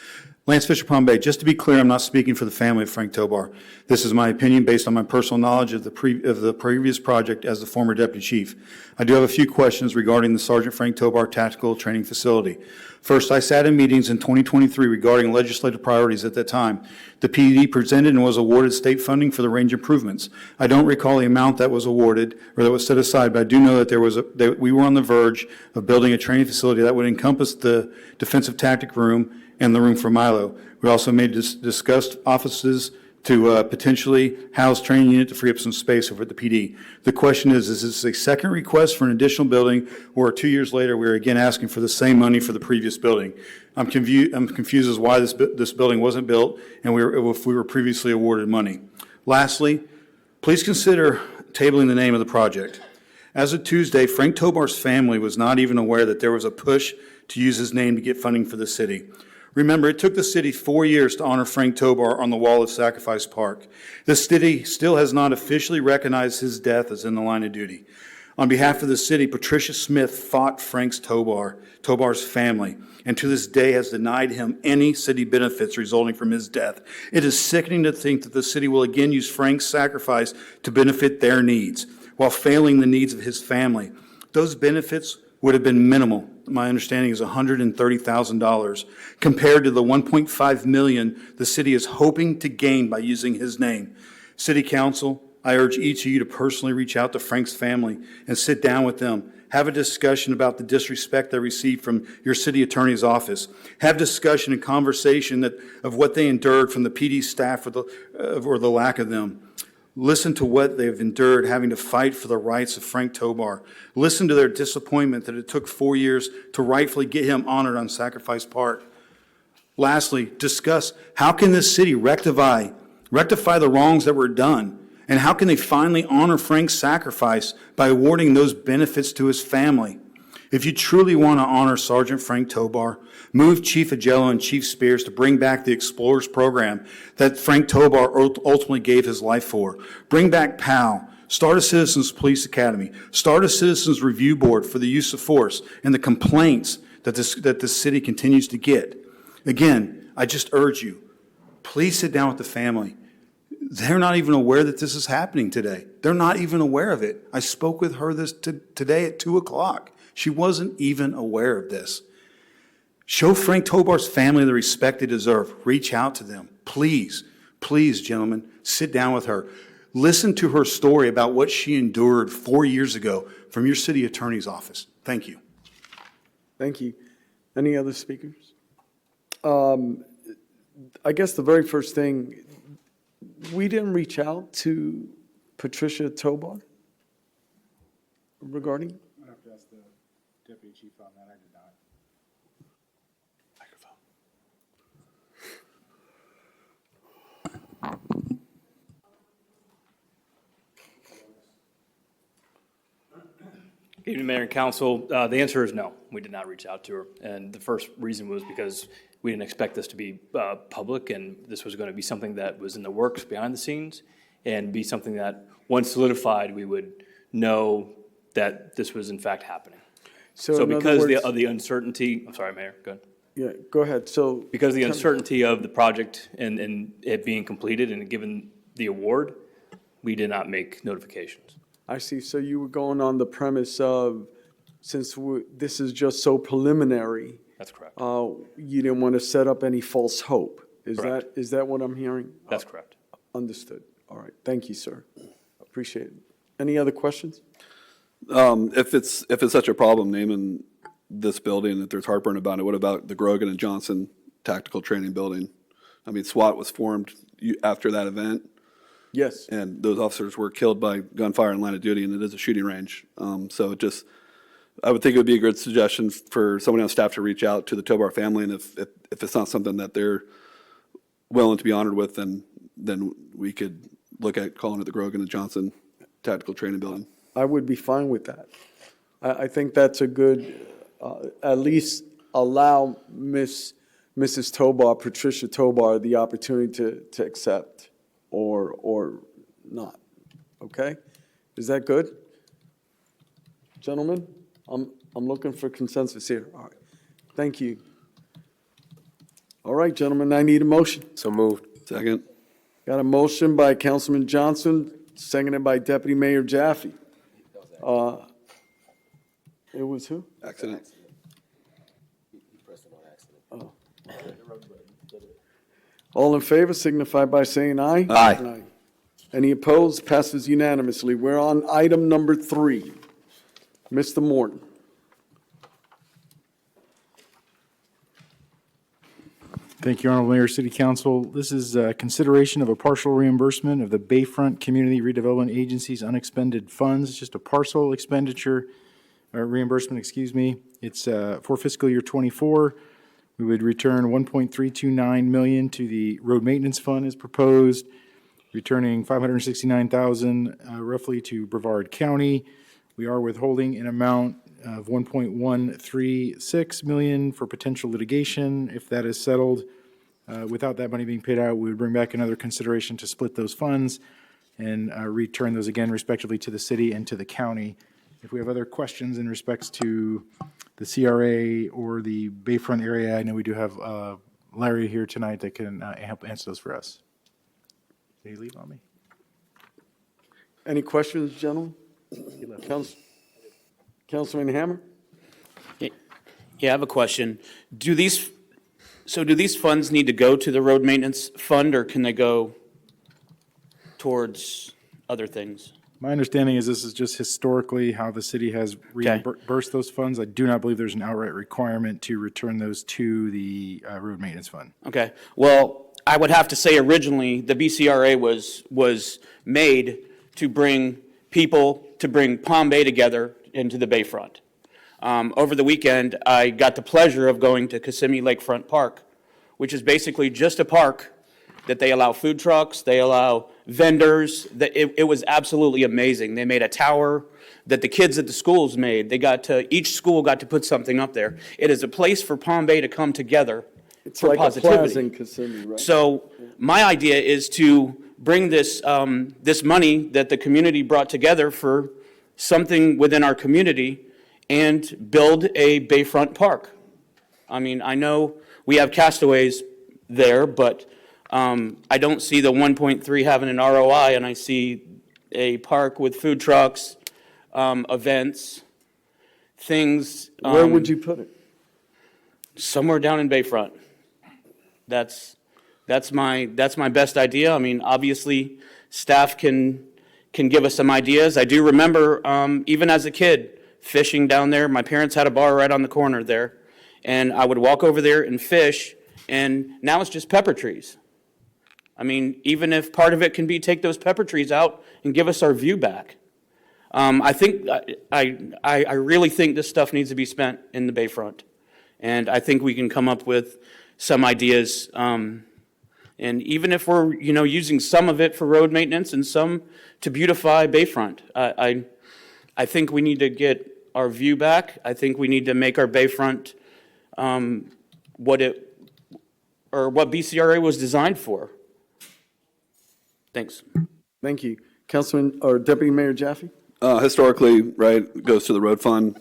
Lance Fisher, Palm Bay. Just to be clear, I'm not speaking for the family of Frank Tobar. This is my opinion based on my personal knowledge of the previous project as the former deputy chief. I do have a few questions regarding the Sergeant Frank Tobar Tactical Training Facility. First, I sat in meetings in 2023 regarding legislative priorities at that time. The PD presented and was awarded state funding for the range improvements. I don't recall the amount that was awarded or that was set aside, but I do know that we were on the verge of building a training facility that would encompass the defensive tactic room and the room for Milo. We also discussed offices to potentially house training unit to free up some space over at the PD. The question is this a second request for an additional building, or 2 years later, we're again asking for the same money for the previous building? I'm confused as why this building wasn't built and if we were previously awarded money. Lastly, please consider tabling the name of the project. As of Tuesday, Frank Tobar's family was not even aware that there was a push to use his name to get funding for the city. Remember, it took the city 4 years to honor Frank Tobar on the wall of Sacrifice Park. The city still has not officially recognized his death as in the line of duty. On behalf of the city, Patricia Smith fought Tobar's family, and to this day has denied him any city benefits resulting from his death. It is sickening to think that the city will again use Frank's sacrifice to benefit their needs, while failing the needs of his family. Those benefits would have been minimal. My understanding is $130,000 compared to the $1.5 million the city is hoping to gain by using his name. City Council, I urge each of you to personally reach out to Frank's family and sit down with them. Have a discussion about the disrespect they received from your city attorney's office. Have discussion and conversation of what they endured from the PD staff or the lack of them. Listen to what they've endured having to fight for the rights of Frank Tobar. Listen to their disappointment that it took 4 years to rightfully get him honored on Sacrifice Park. Lastly, discuss how can this city rectify the wrongs that were done, and how can they finally honor Frank's sacrifice by awarding those benefits to his family. If you truly want to honor Sergeant Frank Tobar, move Chief Agello and Chief Spears to bring back the Explorers program that Frank Tobar ultimately gave his life for. Bring back POW. Start a Citizens Police Academy. Start a Citizens Review Board for the use of force and the complaints that this city continues to get. Again, I just urge you, please sit down with the family. They're not even aware that this is happening today. They're not even aware of it. I spoke with her today at 2 o'clock. She wasn't even aware of this. Show Frank Tobar's family the respect they deserve. Reach out to them. Please, please, gentlemen, sit down with her. Listen to her story about what she endured 4 years ago from your city attorney's office. Thank you.
Thank you. Any other speakers? I guess the very first thing, we didn't reach out to Patricia Tobar regarding?
I have to ask the deputy chief on that. I did not.
Good evening, Mayor and Council. The answer is no, we did not reach out to her. And the first reason was because we didn't expect this to be public, and this was going to be something that was in the works behind the scenes, and be something that, once solidified, we would know that this was in fact happening. So
in other
because
words-
of the uncertainty, I'm sorry, Mayor, go ahead.
Yeah, go ahead. So
Because of the uncertainty of the project and it being completed and given the award, we did not make notifications.
I see. So you were going on the premise of, since this is just so preliminary,
That's correct.
you didn't want to set up any false hope.
Correct.
Is that what I'm hearing?
That's correct.
Understood. All right. Thank you, sir. Appreciate it. Any other questions?
If it's such a problem naming this building, if there's heartburn about it, what about the Grogan and Johnson Tactical Training Building? I mean, SWAT was formed after that event.
Yes.
And those officers were killed by gunfire in line of duty, and it is a shooting range. So I would think it would be a good suggestion for someone on staff to reach out to the Tobar family, and if it's not something that they're willing to be honored with, then we could look at calling it the Grogan and Johnson Tactical Training Building.
I would be fine with that. I think that's a good, at least allow Mrs. Tobar, Patricia Tobar, the opportunity to accept or not. Okay? Is that good? Gentlemen, I'm looking for consensus here. All right. Thank you. All right, gentlemen, I need a motion.
So moved.
Second.
Got a motion by Councilman Johnson, seconded by Deputy Mayor Jaffe. It was who?
Accident.
All in favor signify by saying aye.
Aye.
Any opposed? Passes unanimously. We're on item number 3. Mr. Morton.
Thank you, Honorable Mayor, City Council. This is consideration of a partial reimbursement of the Bayfront Community Redevelopment Agency's unexpended funds. It's just a partial expenditure, or reimbursement, excuse me. It's for fiscal year '24. We would return $1.329 million to the road maintenance fund as proposed, returning $569,000 roughly to Brevard County. We are withholding an amount of $1.136 million for potential litigation. If that is settled, without that money being paid out, we would bring back another consideration to split those funds and return those again respectively to the city and to the county. If we have other questions in respects to the CRA or the Bayfront area, I know we do have Larry here tonight that can help answer those for us. Did he leave on me?
Any questions, gentlemen? Councilman Hammer?
Yeah, I have a question. Do these funds need to go to the road maintenance fund, or can they go towards other things?
My understanding is this is just historically how the city has reimbursed those funds. I do not believe there's an outright requirement to return those to the road maintenance fund.
Okay, well, I would have to say originally, the BCRA was made to bring Palm Bay together into the Bayfront. Over the weekend, I got the pleasure of going to Kissimmee Lakefront Park, which is basically just a park that they allow food trucks, they allow vendors. It was absolutely amazing. They made a tower that the kids at the schools made. Each school got to put something up there. It is a place for Palm Bay to come together
It's
for
like
positivity.
a plaza in Kissimmee, right?
So my idea is to bring this money that the community brought together for something within our community and build a Bayfront Park. I mean, I know we have castaways there, but I don't see the 1.3 having an ROI, and I see a park with food trucks, events, things.
Where would you put it?
Somewhere down in Bayfront. That's my best idea. I mean, obviously, staff can give us some ideas. I do remember, even as a kid, fishing down there. My parents had a bar right on the corner there, and I would walk over there and fish, and now it's just pepper trees. I mean, even if part of it can be take those pepper trees out and give us our view back. I really think this stuff needs to be spent in the Bayfront. And I think we can come up with some ideas. And even if we're, using some of it for road maintenance and some to beautify Bayfront, I think we need to get our view back. I think we need to make our Bayfront what BCRA was designed for. Thanks.
Thank you. Councilman, or Deputy Mayor Jaffe?
Historically, right, it goes to the road fund.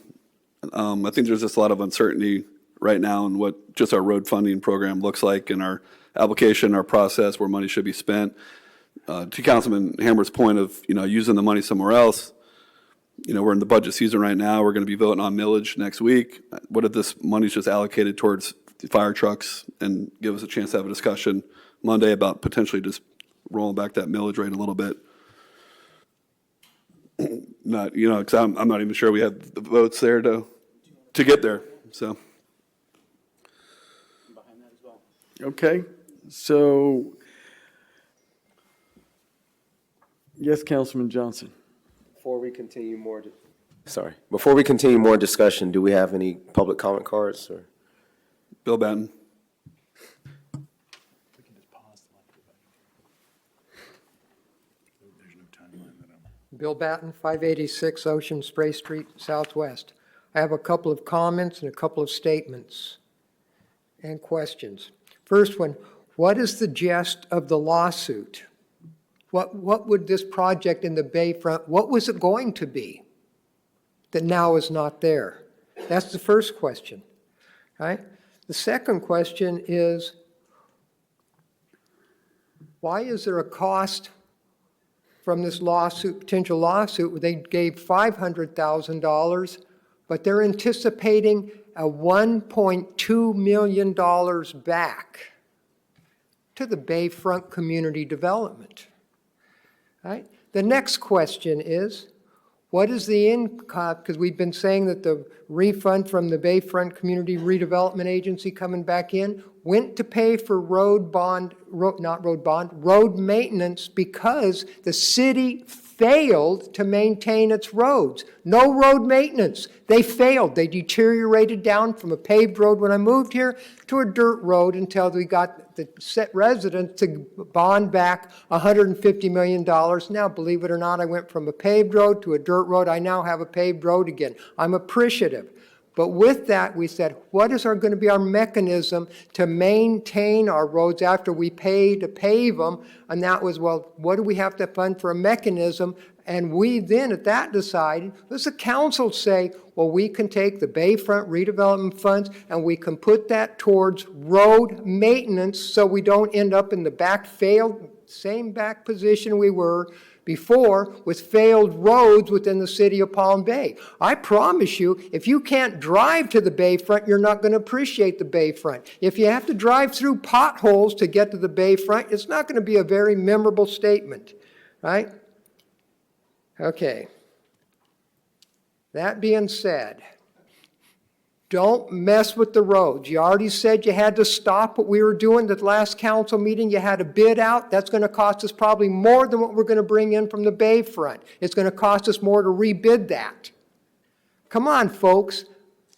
I think there's just a lot of uncertainty right now in what just our road funding program looks like in our application, our process, where money should be spent. To Councilman Hammer's point of, using the money somewhere else, we're in the budget season right now. We're going to be voting on millage next week. What if this money's just allocated towards the fire trucks and give us a chance to have a discussion Monday about potentially just rolling back that millage rate a little bit? Not, because I'm not even sure we have the votes there to get there, so.
Okay, so, yes, Councilman Johnson.
Before we continue more discussion, do we have any public comment cards or?
Bill Benton.
Bill Batten, 586 Ocean Spray Street, Southwest. I have a couple of comments and a couple of statements and questions. First one, what is the gist of the lawsuit? What would this project in the Bayfront, what was it going to be that now is not there? That's the first question, right? The second question is, Why is there a cost from this lawsuit, potential lawsuit, where they gave $500,000, but they're anticipating a $1.2 million back to the Bayfront Community Development? Right? The next question is, what is the income, because we've been saying that the refund from the Bayfront Community Redevelopment Agency coming back in went to pay for road maintenance because the city failed to maintain its roads. No road maintenance. They failed. They deteriorated down from a paved road when I moved here to a dirt road until we got the set residents to bond back $150 million. Now, believe it or not, I went from a paved road to a dirt road. I now have a paved road again. I'm appreciative. But with that, we said, what is going to be our mechanism to maintain our roads after we pay to pave them? And that was, well, what do we have to fund for a mechanism? And we then, at that, decided, let's the council say, well, we can take the Bayfront redevelopment funds and we can put that towards road maintenance so we don't end up in the same back position we were before with failed roads within the city of Palm Bay. I promise you, if you can't drive to the Bayfront, you're not going to appreciate the Bayfront. If you have to drive through potholes to get to the Bayfront, it's not going to be a very memorable statement, right? Okay. That being said, don't mess with the roads. You already said you had to stop what we were doing at the last council meeting. You had a bid out. That's going to cost us probably more than what we're going to bring in from the Bayfront. It's going to cost us more to rebid that. Come on, folks.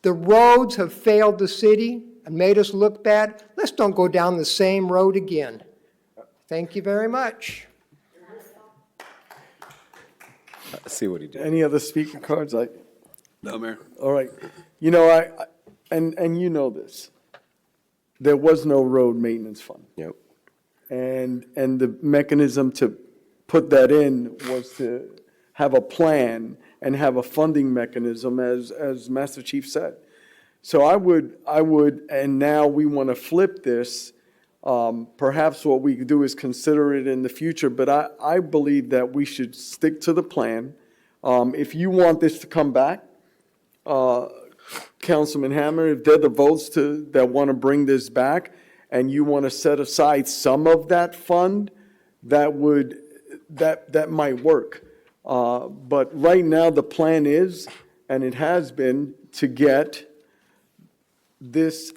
The roads have failed the city and made us look bad. Let's don't go down the same road again. Thank you very much.
I see what he did.
Any other speaker cards?
No, Mayor.
All right. You know, and you know this. There was no road maintenance fund.
Yep.
And the mechanism to put that in was to have a plan and have a funding mechanism, as Master Chief said. So I would, and now we want to flip this. Perhaps what we could do is consider it in the future, but I believe that we should stick to the plan. If you want this to come back, Councilman Hammer, if they're the votes that want to bring this back, and you want to set aside some of that fund, that might work. But right now, the plan is, and it has been, to get this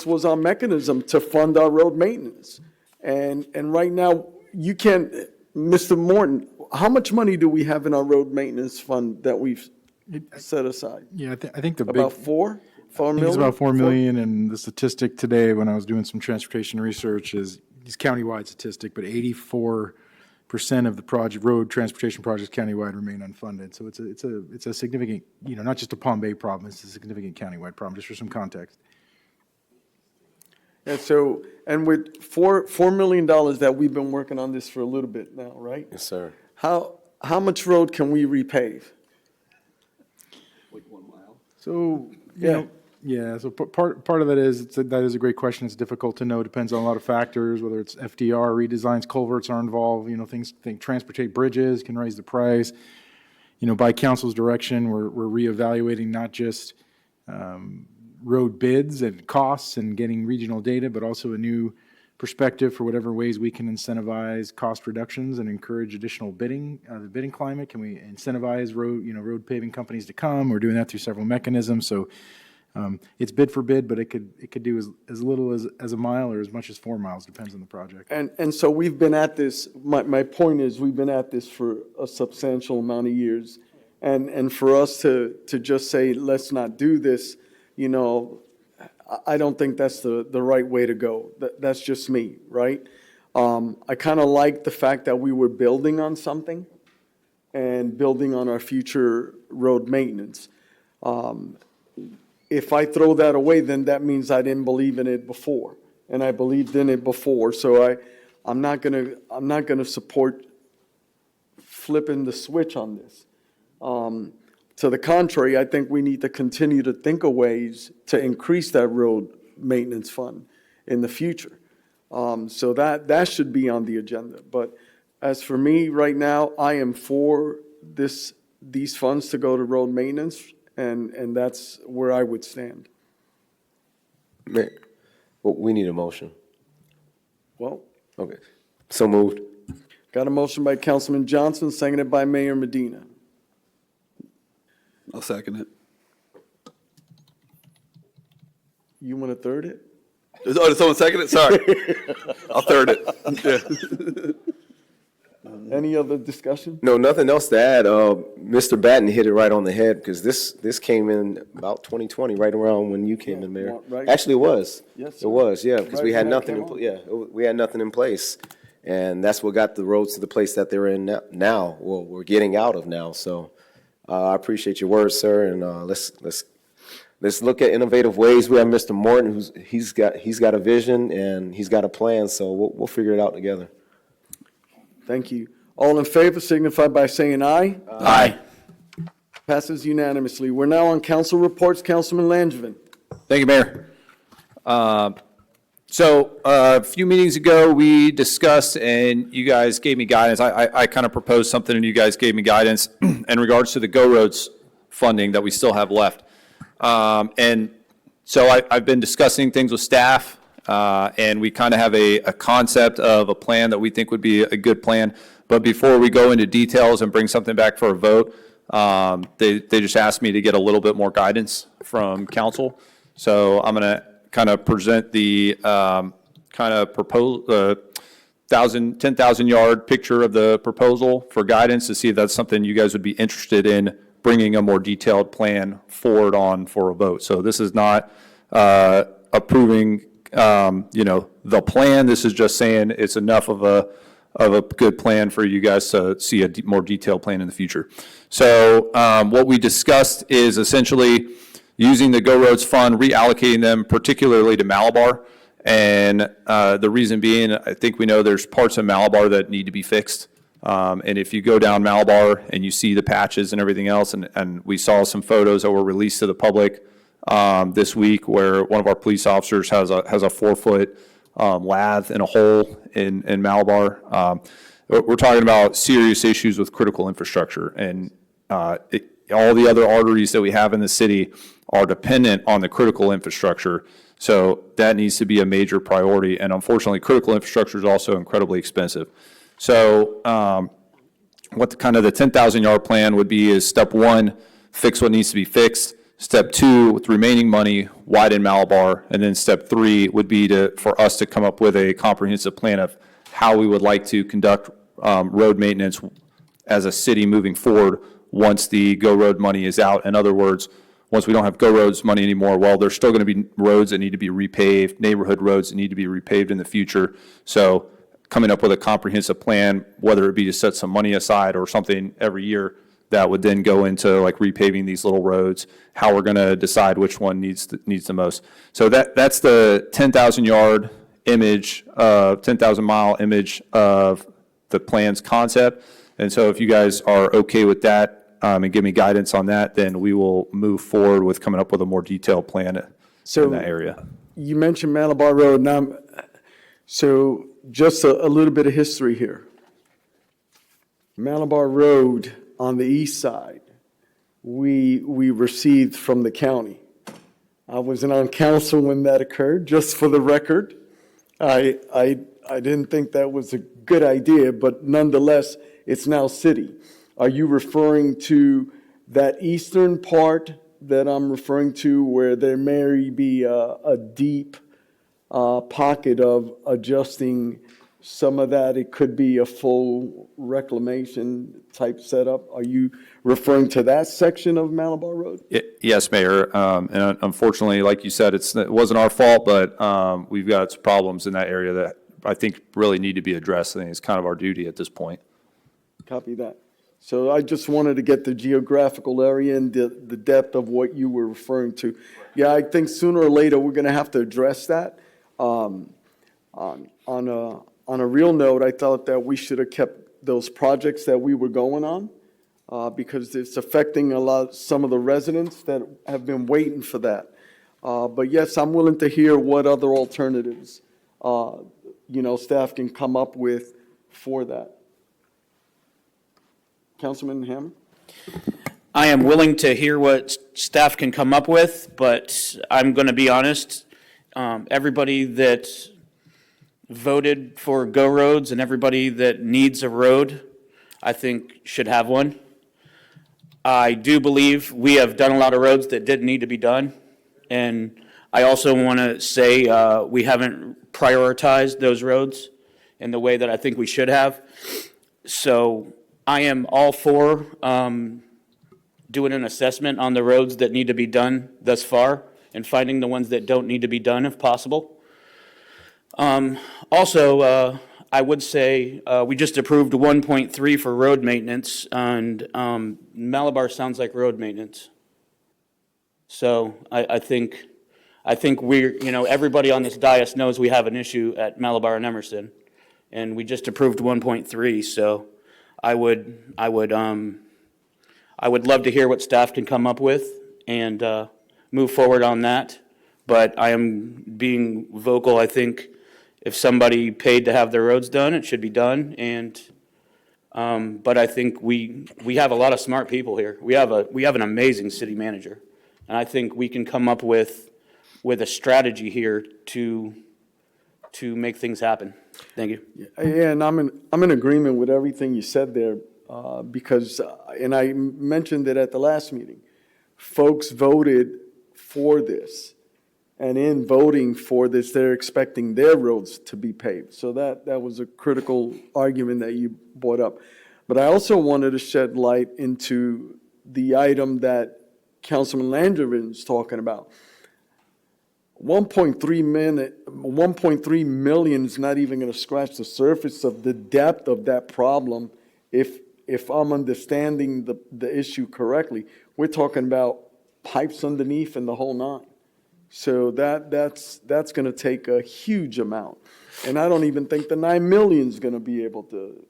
was our mechanism to fund our road maintenance. And right now, you can't, Mr. Morton, how much money do we have in our road maintenance fund that we've set aside?
Yeah, I think the big.
About 4 million?
It's about 4 million, and the statistic today, when I was doing some transportation research, is it's countywide statistic, but 84% of the road transportation projects countywide remain unfunded. So it's a significant, not just a Palm Bay problem, it's a significant countywide problem, just for some context.
And so, and with $4 million that we've been working on this for a little bit now, right?
Yes, sir.
How much road can we repave?
Like 1 mile.
So, yeah.
Yeah, so part of that is a great question. It's difficult to know. Depends on a lot of factors, whether it's FDR, redesigns, culverts are involved, transportate bridges can raise the price. By council's direction, we're reevaluating not just road bids and costs and getting regional data, but also a new perspective for whatever ways we can incentivize cost reductions and encourage additional bidding, the bidding climate. Can we incentivize road paving companies to come? We're doing that through several mechanisms. So it's bid for bid, but it could do as little as a mile or as much as 4 miles, depends on the project.
And so we've been at this, my point is, we've been at this for a substantial amount of years. And for us to just say, let's not do this, I don't think that's the right way to go. That's just me, right? I kind of like the fact that we were building on something and building on our future road maintenance. If I throw that away, then that means I didn't believe in it before, and I believed in it before. So I'm not gonna support flipping the switch on this. To the contrary, I think we need to continue to think of ways to increase that road maintenance fund in the future. So that should be on the agenda. But as for me, right now, I am for these funds to go to road maintenance, and that's where I would stand.
Well, we need a motion.
Well,
Okay. So moved.
got a motion by Councilman Johnson, seconded by Mayor Medina.
I'll second it.
You want to third it?
Oh, did someone second it? Sorry. I'll third it. Yeah.
Any other discussion?
No, nothing else to add. Mr. Batten hit it right on the head because this came in about 2020, right around when you came in, Mayor.
right.
Actually, it was.
Yes,
It
sir.
was, yeah, because we
Right
had
when that
nothing,
came on.
yeah, we had nothing in place. And that's what got the roads to the place that they're in now, well, we're getting out of now. So I appreciate your words, sir, and let's look at innovative ways. We have Mr. Morton, he's got a vision and he's got a plan, so we'll figure it out together.
Thank you. All in favor signify by saying aye.
Aye.
Passes unanimously. We're now on council reports. Councilman Langevin.
Thank you, Mayor. So a few meetings ago, we discussed, and you guys gave me guidance. I kind of proposed something, and you guys gave me guidance in regards to the Go Roads funding that we still have left. And so I've been discussing things with staff, and we kind of have a concept of a plan that we think would be a good plan. But before we go into details and bring something back for a vote, they just asked me to get a little bit more guidance from council. So I'm going to kind of present the kind of 10,000 yard picture of the proposal for guidance to see if that's something you guys would be interested in bringing a more detailed plan forward on for a vote. So this is not approving, the plan. This is just saying it's enough of a good plan for you guys to see a more detailed plan in the future. So what we discussed is essentially using the Go Roads Fund, reallocating them particularly to Malabar. And the reason being, I think we know there's parts of Malabar that need to be fixed. And if you go down Malabar and you see the patches and everything else, and we saw some photos that were released to the public this week where one of our police officers has a 4-foot lath in a hole in Malabar. We're talking about serious issues with critical infrastructure. And all the other arteries that we have in the city are dependent on the critical infrastructure. So that needs to be a major priority. And unfortunately, critical infrastructure is also incredibly expensive. So what the 10,000 yard plan would be is step one, fix what needs to be fixed. Step two, with remaining money, widen Malabar. And then step three would be for us to come up with a comprehensive plan of how we would like to conduct road maintenance as a city moving forward once the Go Road money is out. In other words, once we don't have Go Roads money anymore, well, there's still going to be roads that need to be repaved, neighborhood roads that need to be repaved in the future. So coming up with a comprehensive plan, whether it be to set some money aside or something every year that would then go into like repaving these little roads, how we're going to decide which one needs the most. So that's the 10,000 yard image, 10,000 mile image of the plan's concept. And so if you guys are okay with that and give me guidance on that, then we will move forward with coming up with a more detailed plan in that area.
You mentioned Malabar Road. Now, so just a little bit of history here. Malabar Road on the east side, we received from the county. I wasn't on council when that occurred, just for the record. I didn't think that was a good idea, but nonetheless, it's now city. Are you referring to that eastern part that I'm referring to where there may be a deep pocket of adjusting some of that? It could be a full reclamation type setup. Are you referring to that section of Malabar Road?
Yes, Mayor. And unfortunately, like you said, it wasn't our fault, but we've got some problems in that area that I think really need to be addressed. I think it's kind of our duty at this point.
Copy that. So I just wanted to get the geographical area and the depth of what you were referring to. Yeah, I think sooner or later, we're going to have to address that. On a real note, I thought that we should have kept those projects that we were going on because it's affecting some of the residents that have been waiting for that. But yes, I'm willing to hear what other alternatives staff can come up with for that. Councilman Hammer?
I am willing to hear what staff can come up with, but I'm going to be honest. Everybody that voted for Go Roads and everybody that needs a road, I think should have one. I do believe we have done a lot of roads that didn't need to be done. And I also want to say we haven't prioritized those roads in the way that I think we should have. So I am all for doing an assessment on the roads that need to be done thus far and finding the ones that don't need to be done if possible. Also, I would say we just approved 1.3 for road maintenance, and Malabar sounds like road maintenance. So I think we're, everybody on this dais knows we have an issue at Malabar and Emerson, and we just approved 1.3. So I would love to hear what staff can come up with and move forward on that. But I am being vocal. I think if somebody paid to have their roads done, it should be done. And but I think we have a lot of smart people here. We have an amazing city manager, and I think we can come up with a strategy here to make things happen. Thank you.
Yeah, and I'm in agreement with everything you said there, because, and I mentioned it at the last meeting, folks voted for this. And in voting for this, they're expecting their roads to be paved. So that was a critical argument that you brought up. But I also wanted to shed light into the item that Councilman Langevin is talking about. 1.3 million is not even going to scratch the surface of the depth of that problem. If I'm understanding the issue correctly, we're talking about pipes underneath and the whole nine. So that's going to take a huge amount. And I don't even think the 9 million is going to be able to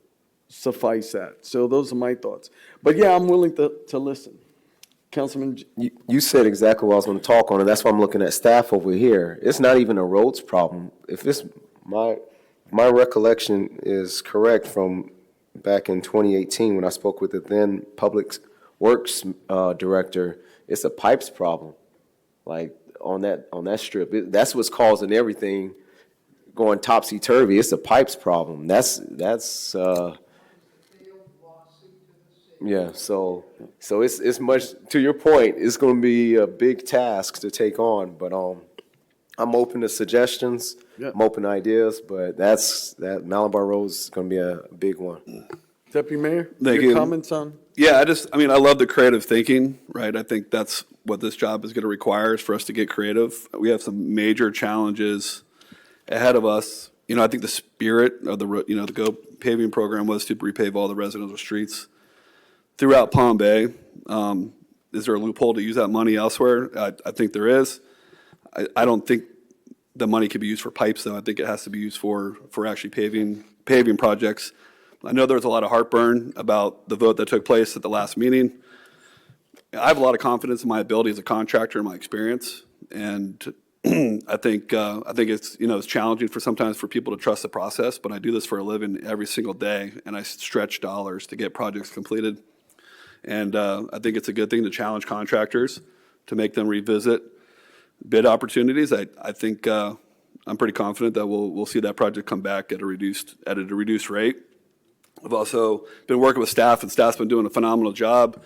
suffice that. So those are my thoughts. But yeah, I'm willing to listen. Councilman?
You said exactly what I was going to talk on, and that's why I'm looking at staff over here. It's not even a roads problem. If it's my recollection is correct from back in 2018 when I spoke with the then Public Works Director, it's a pipes problem. Like, on that strip. That's what's causing everything going topsy-turvy. It's a pipes problem. That's yeah, so it's much, to your point, it's going to be a big task to take on, but I'm open to suggestions.
Yeah.
I'm open to ideas, but that Malabar Road is going to be a big one.
Deputy Mayor,
Thank
your
you.
comments on?
Yeah, I love the creative thinking, right? I think that's what this job is going to require, is for us to get creative. We have some major challenges ahead of us. I think the spirit of the GO paving program was to repave all the residential streets throughout Palm Bay. Is there a loophole to use that money elsewhere? I think there is. I don't think the money could be used for pipes, though. I think it has to be used for actually paving projects. I know there was a lot of heartburn about the vote that took place at the last meeting. I have a lot of confidence in my ability as a contractor and my experience, and I think it's it's challenging sometimes for people to trust the process. But I do this for a living every single day, and I stretch dollars to get projects completed. And I think it's a good thing to challenge contractors to make them revisit bid opportunities. I think I'm pretty confident that we'll see that project come back at a reduced rate. I've also been working with staff, and staff's been doing a phenomenal job,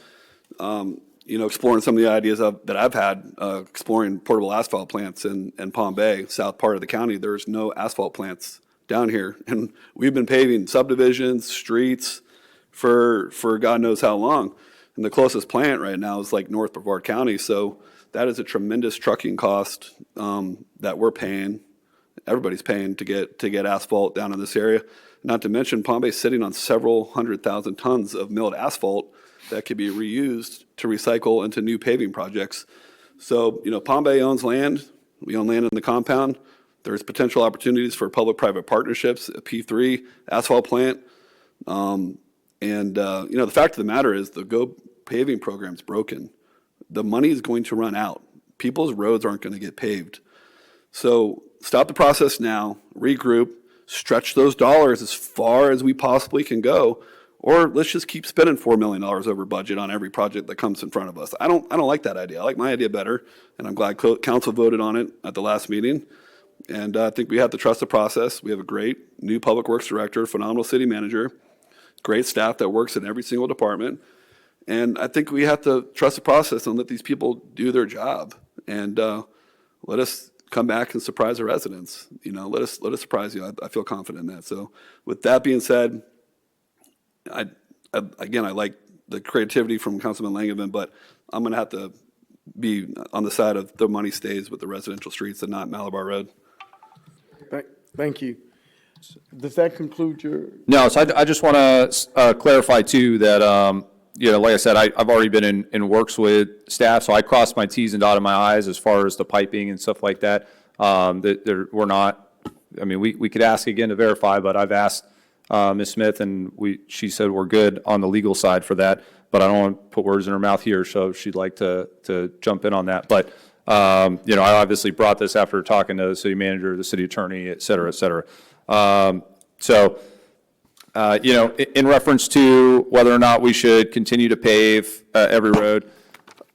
exploring some of the ideas that I've had, exploring portable asphalt plants in Palm Bay, south part of the county. There's no asphalt plants down here, and we've been paving subdivisions, streets for God knows how long. And the closest plant right now is like North Brevard County, so that is a tremendous trucking cost that we're paying. Everybody's paying to get asphalt down in this area. Not to mention, Palm Bay's sitting on several 100,000 tons of milled asphalt that could be reused to recycle into new paving projects. So, Palm Bay owns land. We own land in the compound. There's potential opportunities for public-private partnerships, a P3 asphalt plant. The fact of the matter is the GO paving program's broken. The money is going to run out. People's roads aren't going to get paved. So stop the process now, regroup, stretch those dollars as far as we possibly can go, or let's just keep spending $4 million over budget on every project that comes in front of us. I don't like that idea. I like my idea better, and I'm glad council voted on it at the last meeting. And I think we have to trust the process. We have a great new public works director, phenomenal city manager, great staff that works in every single department. And I think we have to trust the process and let these people do their job. And let us come back and surprise the residents. You know, let us surprise you. I feel confident in that. So with that being said, I like the creativity from Councilman Langevin, but I'm going to have to be on the side of the money stays with the residential streets and not Malabar Road.
Thank you. Does that conclude your?
No, so I just want to clarify too that, like I said, I've already been in works with staff, so I crossed my T's and dotted my I's as far as the piping and stuff like that. We're not, I mean, we could ask again to verify, but I've asked Ms. Smith, and she said we're good on the legal side for that, but I don't want to put words in her mouth here, so she'd like to jump in on that. But, I obviously brought this after talking to the city manager, the city attorney, et cetera, et cetera. In reference to whether or not we should continue to pave every road,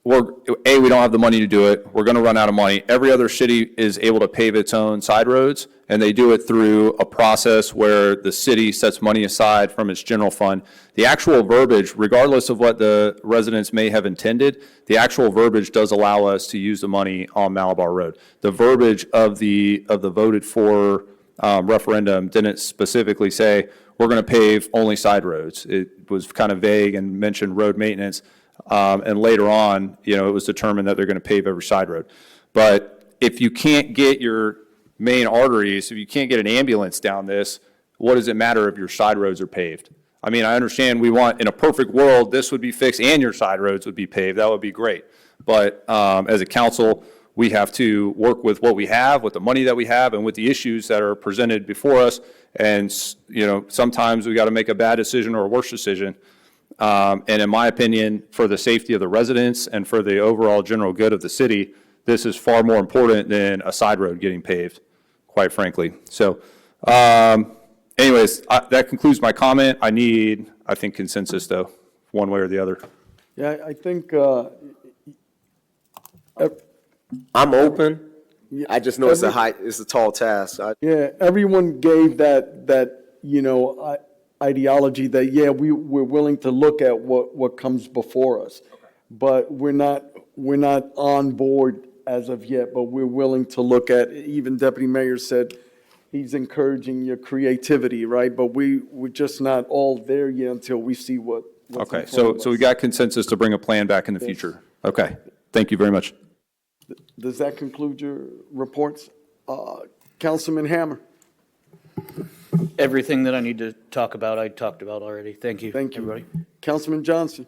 we don't have the money to do it. We're going to run out of money. Every other city is able to pave its own side roads, and they do it through a process where the city sets money aside from its general fund. The actual verbiage, regardless of what the residents may have intended, the actual verbiage does allow us to use the money on Malabar Road. The verbiage of the voted for referendum didn't specifically say we're going to pave only side roads. It was kind of vague and mentioned road maintenance. And later on, it was determined that they're going to pave every side road. But if you can't get your main arteries, if you can't get an ambulance down this, what does it matter if your side roads are paved? I mean, I understand we want, in a perfect world, this would be fixed and your side roads would be paved. That would be great. But as a council, we have to work with what we have, with the money that we have, and with the issues that are presented before us. And, sometimes we got to make a bad decision or a worse decision. And in my opinion, for the safety of the residents and for the overall general good of the city, this is far more important than a side road getting paved, quite frankly. So anyways, that concludes my comment. I think consensus, though, one way or the other.
Yeah, I think.
I'm open. I just know it's a tall task.
Everyone gave that ideology that we're willing to look at what comes before us, but we're not on board as of yet. But we're willing to look at. Even Deputy Mayor said he's encouraging your creativity, right? But we're just not all there yet until we see what's
okay.
in front of
So we
us.
got consensus to bring a plan back in the future. Okay. Thank you very much.
Does that conclude your reports, Councilman Hammer?
Everything that I need to talk about, I talked about already. Thank you.
Thank you,
everybody.
Councilman Johnson.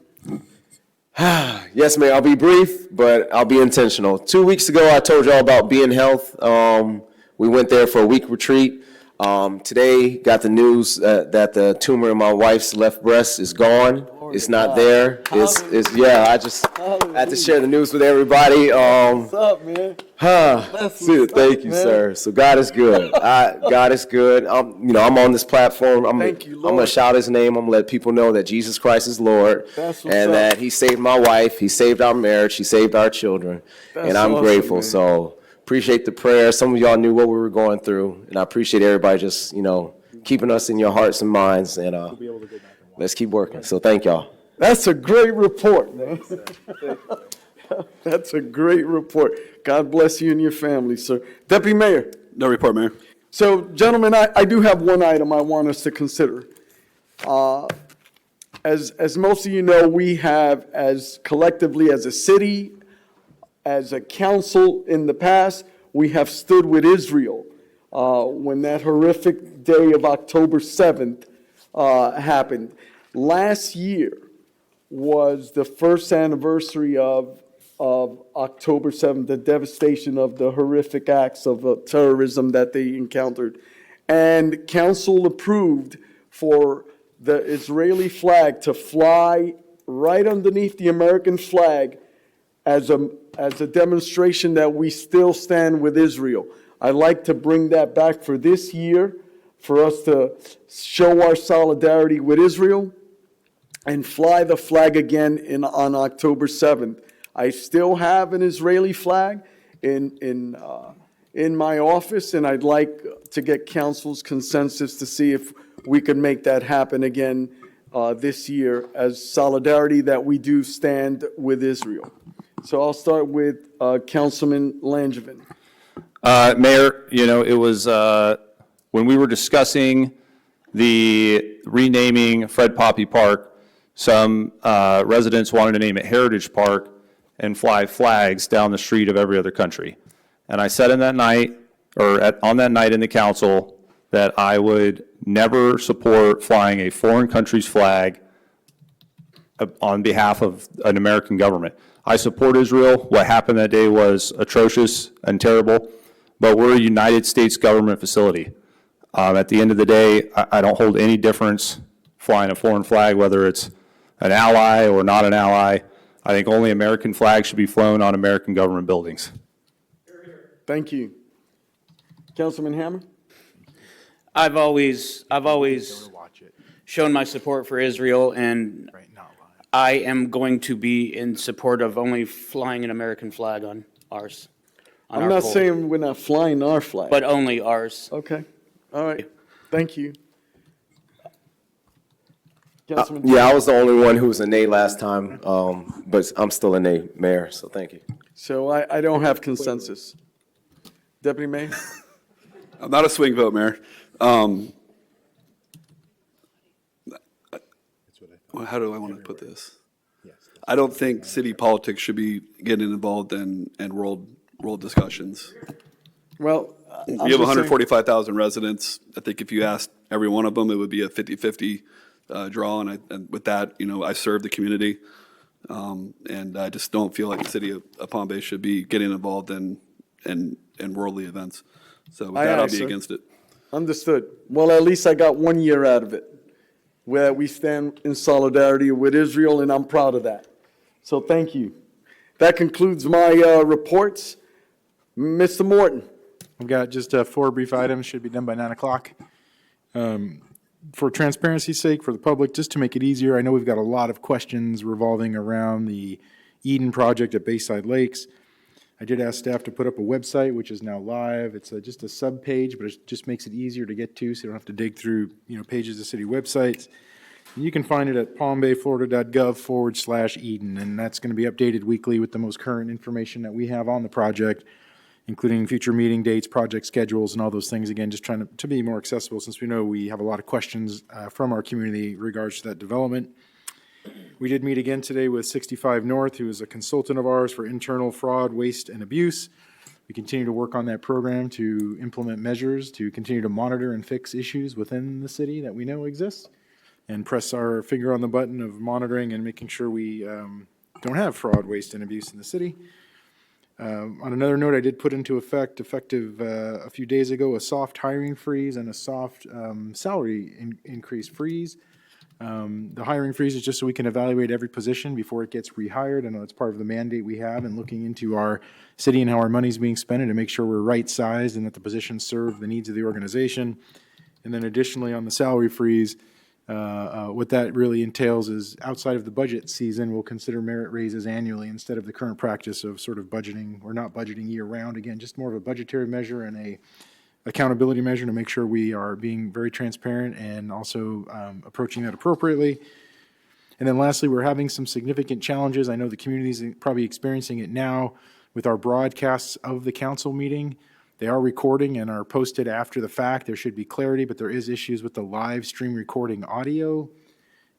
Yes, Mayor, I'll be brief, but I'll be intentional. 2 weeks ago, I told y'all about Being Health. We went there for a week retreat. Today, got the news that the tumor in my wife's left breast is gone. It's not there. I just had to share the news with everybody.
What's up, man?
Thank you, sir. So God is good. God is good. I'm on this platform. I'm going to shout his name. I'm going to let people know that Jesus Christ is Lord, and that he saved my wife. He saved our marriage. He saved our children. And I'm grateful. Man. So appreciate the prayer. Some of y'all knew what we were going through, and I appreciate everybody just, keeping us in your hearts and minds. And let's keep working. So thank y'all.
That's a great report, man. That's a great report. God bless you and your family, sir. Deputy Mayor.
No report, Mayor.
So, gentlemen, I do have one item I want us to consider. As most of you know, we have, as collectively as a city, as a council in the past, we have stood with Israel when that horrific day of October 7th happened. Last year was the first anniversary of October 7th, the devastation of the horrific acts of terrorism that they encountered. And council approved for the Israeli flag to fly right underneath the American flag as a demonstration that we still stand with Israel. I'd like to bring that back for this year. for us to show our solidarity with Israel and fly the flag again on October 7th. I still have an Israeli flag in my office, and I'd like to get council's consensus to see if we could make that happen again this year as solidarity that we do stand with Israel. So I'll start with Councilman Langevin.
Mayor, it was, when we were discussing the renaming Fred Poppy Park, some residents wanted to name it Heritage Park and fly flags down the street of every other country. And I said on that night in the council that I would never support flying a foreign country's flag on behalf of an American government. I support Israel. What happened that day was atrocious and terrible, but we're a United States government facility. At the end of the day, I don't hold any difference flying a foreign flag, whether it's an ally or not an ally. I think only American flags should be flown on American government buildings.
Thank you. Councilman Hammer?
I've always shown my support for Israel, and I am going to be in support of only flying an American flag on ours. on
I'm
our
not
pole.
saying we're not flying our flag.
But only ours.
Okay, all right, thank you.
Yeah, I was the only one who was a nay last time, but I'm still a nay, Mayor, so thank you.
So I don't have consensus. Deputy Mayor?
I'm not a swing vote, Mayor. How do I want to put this? I don't think city politics should be getting involved in world discussions.
Well,
We have 145,000 residents. I think if you asked every one of them, it would be a 50-50 draw. And with that, I serve the community. And I just don't feel like the city of Palm Bay should be getting involved in worldly events. So with that, I'll be against it.
Understood. Well, at least I got 1 year out of it, where we stand in solidarity with Israel, and I'm proud of that. So thank you. That concludes my reports. Mr. Morton.
I've got just 4 brief items, should be done by 9 o'clock. For transparency's sake, for the public, just to make it easier, I know we've got a lot of questions revolving around the Eden project at Bayside Lakes. I did ask staff to put up a website, which is now live. It's just a sub-page, but it just makes it easier to get to, so you don't have to dig through, pages of city websites. And you can find it at palmbayflorida.gov/Eden, and that's going to be updated weekly with the most current information that we have on the project, including future meeting dates, project schedules, and all those things. Again, just trying to be more accessible, since we know we have a lot of questions from our community in regards to that development. We did meet again today with 65 North, who is a consultant of ours for internal fraud, waste, and abuse. We continue to work on that program to implement measures to continue to monitor and fix issues within the city that we know exist, and press our finger on the button of monitoring and making sure we don't have fraud, waste, and abuse in the city. On another note, I did put into effective a few days ago, a soft hiring freeze and a soft salary increase freeze. The hiring freeze is just so we can evaluate every position before it gets rehired. I know it's part of the mandate we have in looking into our city and how our money's being spent, and to make sure we're right-sized and that the positions serve the needs of the organization. And then additionally, on the salary freeze, what that really entails is, outside of the budget season, we'll consider merit raises annually instead of the current practice of sort of budgeting or not budgeting year-round. Again, just more of a budgetary measure and a accountability measure to make sure we are being very transparent and also approaching that appropriately. And then lastly, we're having some significant challenges. I know the community is probably experiencing it now with our broadcasts of the council meeting. They are recording and are posted after the fact. There should be clarity, but there is issues with the live stream recording audio.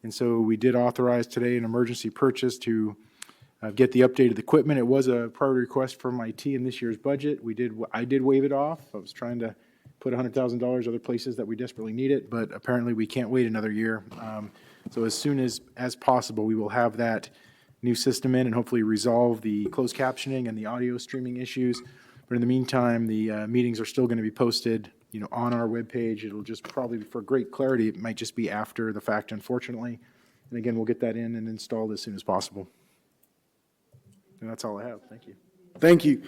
And so we did authorize today an emergency purchase to get the updated equipment. It was a priority request from IT in this year's budget. I did waive it off. I was trying to put $100,000 other places that we desperately need it, but apparently we can't wait another year. So as soon as possible, we will have that new system in and hopefully resolve the closed captioning and the audio streaming issues. But in the meantime, the meetings are still going to be posted, on our webpage. It'll just probably, for great clarity, it might just be after the fact, unfortunately. And again, we'll get that in and installed as soon as possible. And that's all I have. Thank you.
Thank you.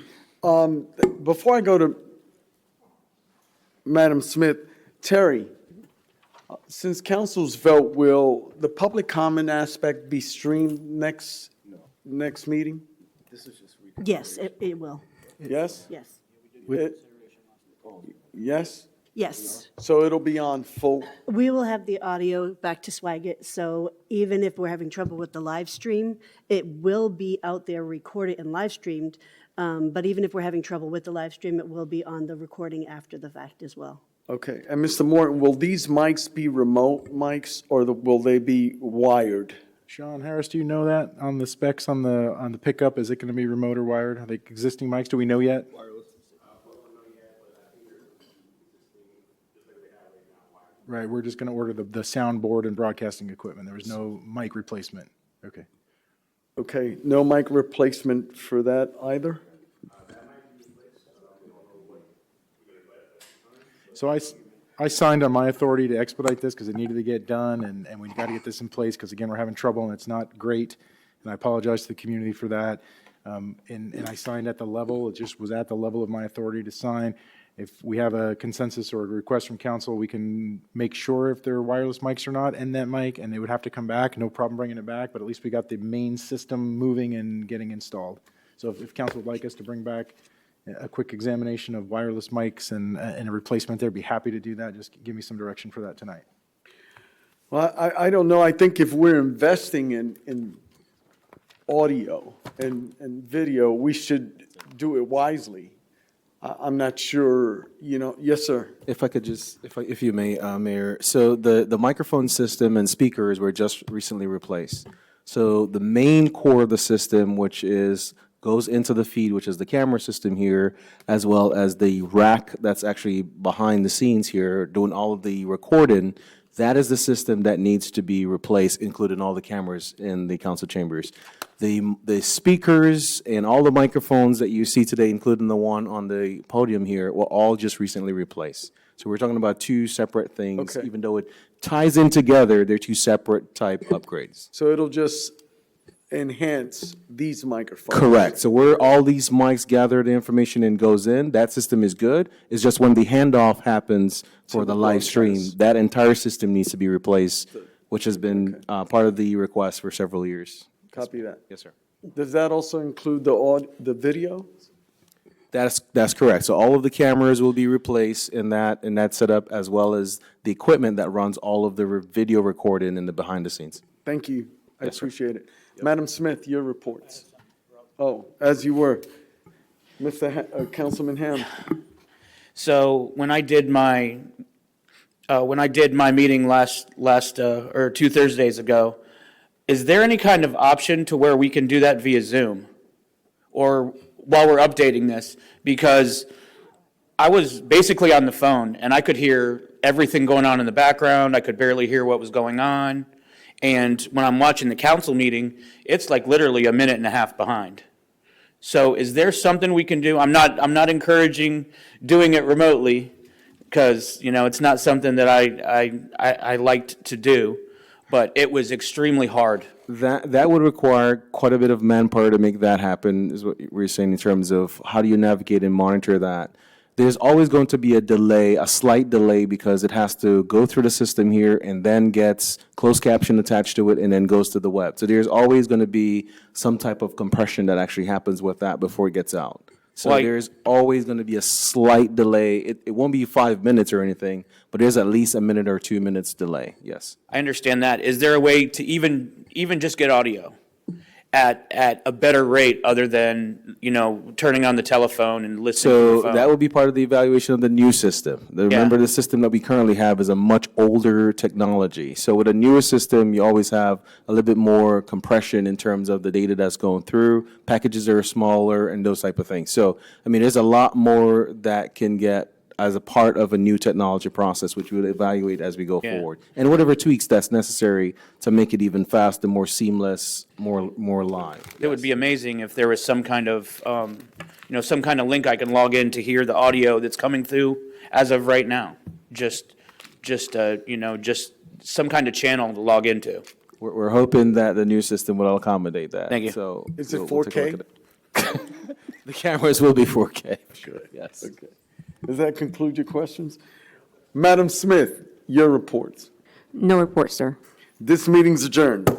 Before I go to Madam Smith, Terry, since council's vote, will the public comment aspect be streamed next meeting?
Yes, it will.
Yes?
Yes.
Yes?
Yes.
So it'll be on full,
We will have the audio back to Swagat, so even if we're having trouble with the live stream, it will be out there recorded and live streamed. But even if we're having trouble with the live stream, it will be on the recording after the fact as well.
okay. And Mr. Morton, will these mics be remote mics or will they be wired?
Sean Harris, do you know that on the specs on the pickup? Is it going to be remote or wired? Are they existing mics? Do we know yet? Right, we're just going to order the soundboard and broadcasting equipment. There was no mic replacement. Okay.
Okay, no mic replacement for that either?
So I signed on my authority to expedite this because it needed to get done, and we got to get this in place because, again, we're having trouble and it's not great. And I apologize to the community for that. And I signed at the level, it just was at the level of my authority to sign. If we have a consensus or a request from council, we can make sure if there are wireless mics or not in that mic, and they would have to come back, no problem bringing it back, but at least we got the main system moving and getting installed. So if council would like us to bring back a quick examination of wireless mics and a replacement there, be happy to do that. Just give me some direction for that tonight.
Well, I don't know. I think if we're investing in audio and video, we should do it wisely. I'm not sure, yes, sir.
If I could just, if you may, Mayor, so the microphone system and speakers were just recently replaced. So the main core of the system, which goes into the feed, which is the camera system here, as well as the rack that's actually behind the scenes here, doing all of the recording, that is the system that needs to be replaced, including all the cameras in the council chambers. The speakers and all the microphones that you see today, including the one on the podium here, were all just recently replaced. So we're talking about two separate things.
Okay.
Even though it ties in together, they're two separate type upgrades.
So it'll just enhance these microphones.
Correct. So where all these mics gather the information and goes in, that system is good. It's just when the handoff happens for the live stream, that entire system needs to be replaced, which has been part of the request for several years.
Copy that.
Yes, sir.
Does that also include the video?
That's correct. So all of the cameras will be replaced in that setup, as well as the equipment that runs all of the video recording in the behind the scenes.
Thank you. I
Yes, sir.
appreciate it. Madam Smith, your reports. Oh, as you were. Councilman Ham.
So when I did my meeting last or 2 Thursdays ago, is there any kind of option to where we can do that via Zoom? Or while we're updating this? Because I was basically on the phone and I could hear everything going on in the background. I could barely hear what was going on. And when I'm watching the council meeting, it's like literally a minute and a half behind. So is there something we can do? I'm not encouraging doing it remotely because, it's not something that I liked to do, but it was extremely hard.
That would require quite a bit of manpower to make that happen, is what we're saying in terms of how do you navigate and monitor that. There's always going to be a delay, a slight delay, because it has to go through the system here and then gets closed caption attached to it and then goes to the web. So there's always going to be some type of compression that actually happens with that before it gets out. So there's always going to be a slight delay. It won't be 5 minutes or anything, but there's at least a minute or 2 minutes delay, yes.
I understand that. Is there a way to even just get audio at a better rate other than, turning on the telephone and listening to the
So
phone?
that would be part of the evaluation of the new system. Remember, the system that we currently have is a much older technology. So with a newer system, you always have a little bit more compression in terms of the data that's going through. Packages are smaller and those type of things. So, there's a lot more that can get as a part of a new technology process, which we would evaluate as we go forward. And whatever tweaks that's necessary to make it even faster, more seamless, more live.
It would be amazing if there was some kind of, some kind of link I can log in to hear the audio that's coming through as of right now. Just some kind of channel to log into.
We're hoping that the new system will accommodate that.
Thank you.
So
Is it
we'll take a
4K?
look at it. The cameras will be 4K, sure, yes.
Okay. Does that conclude your questions? Madam Smith, your reports.
No report, sir.
This meeting's adjourned.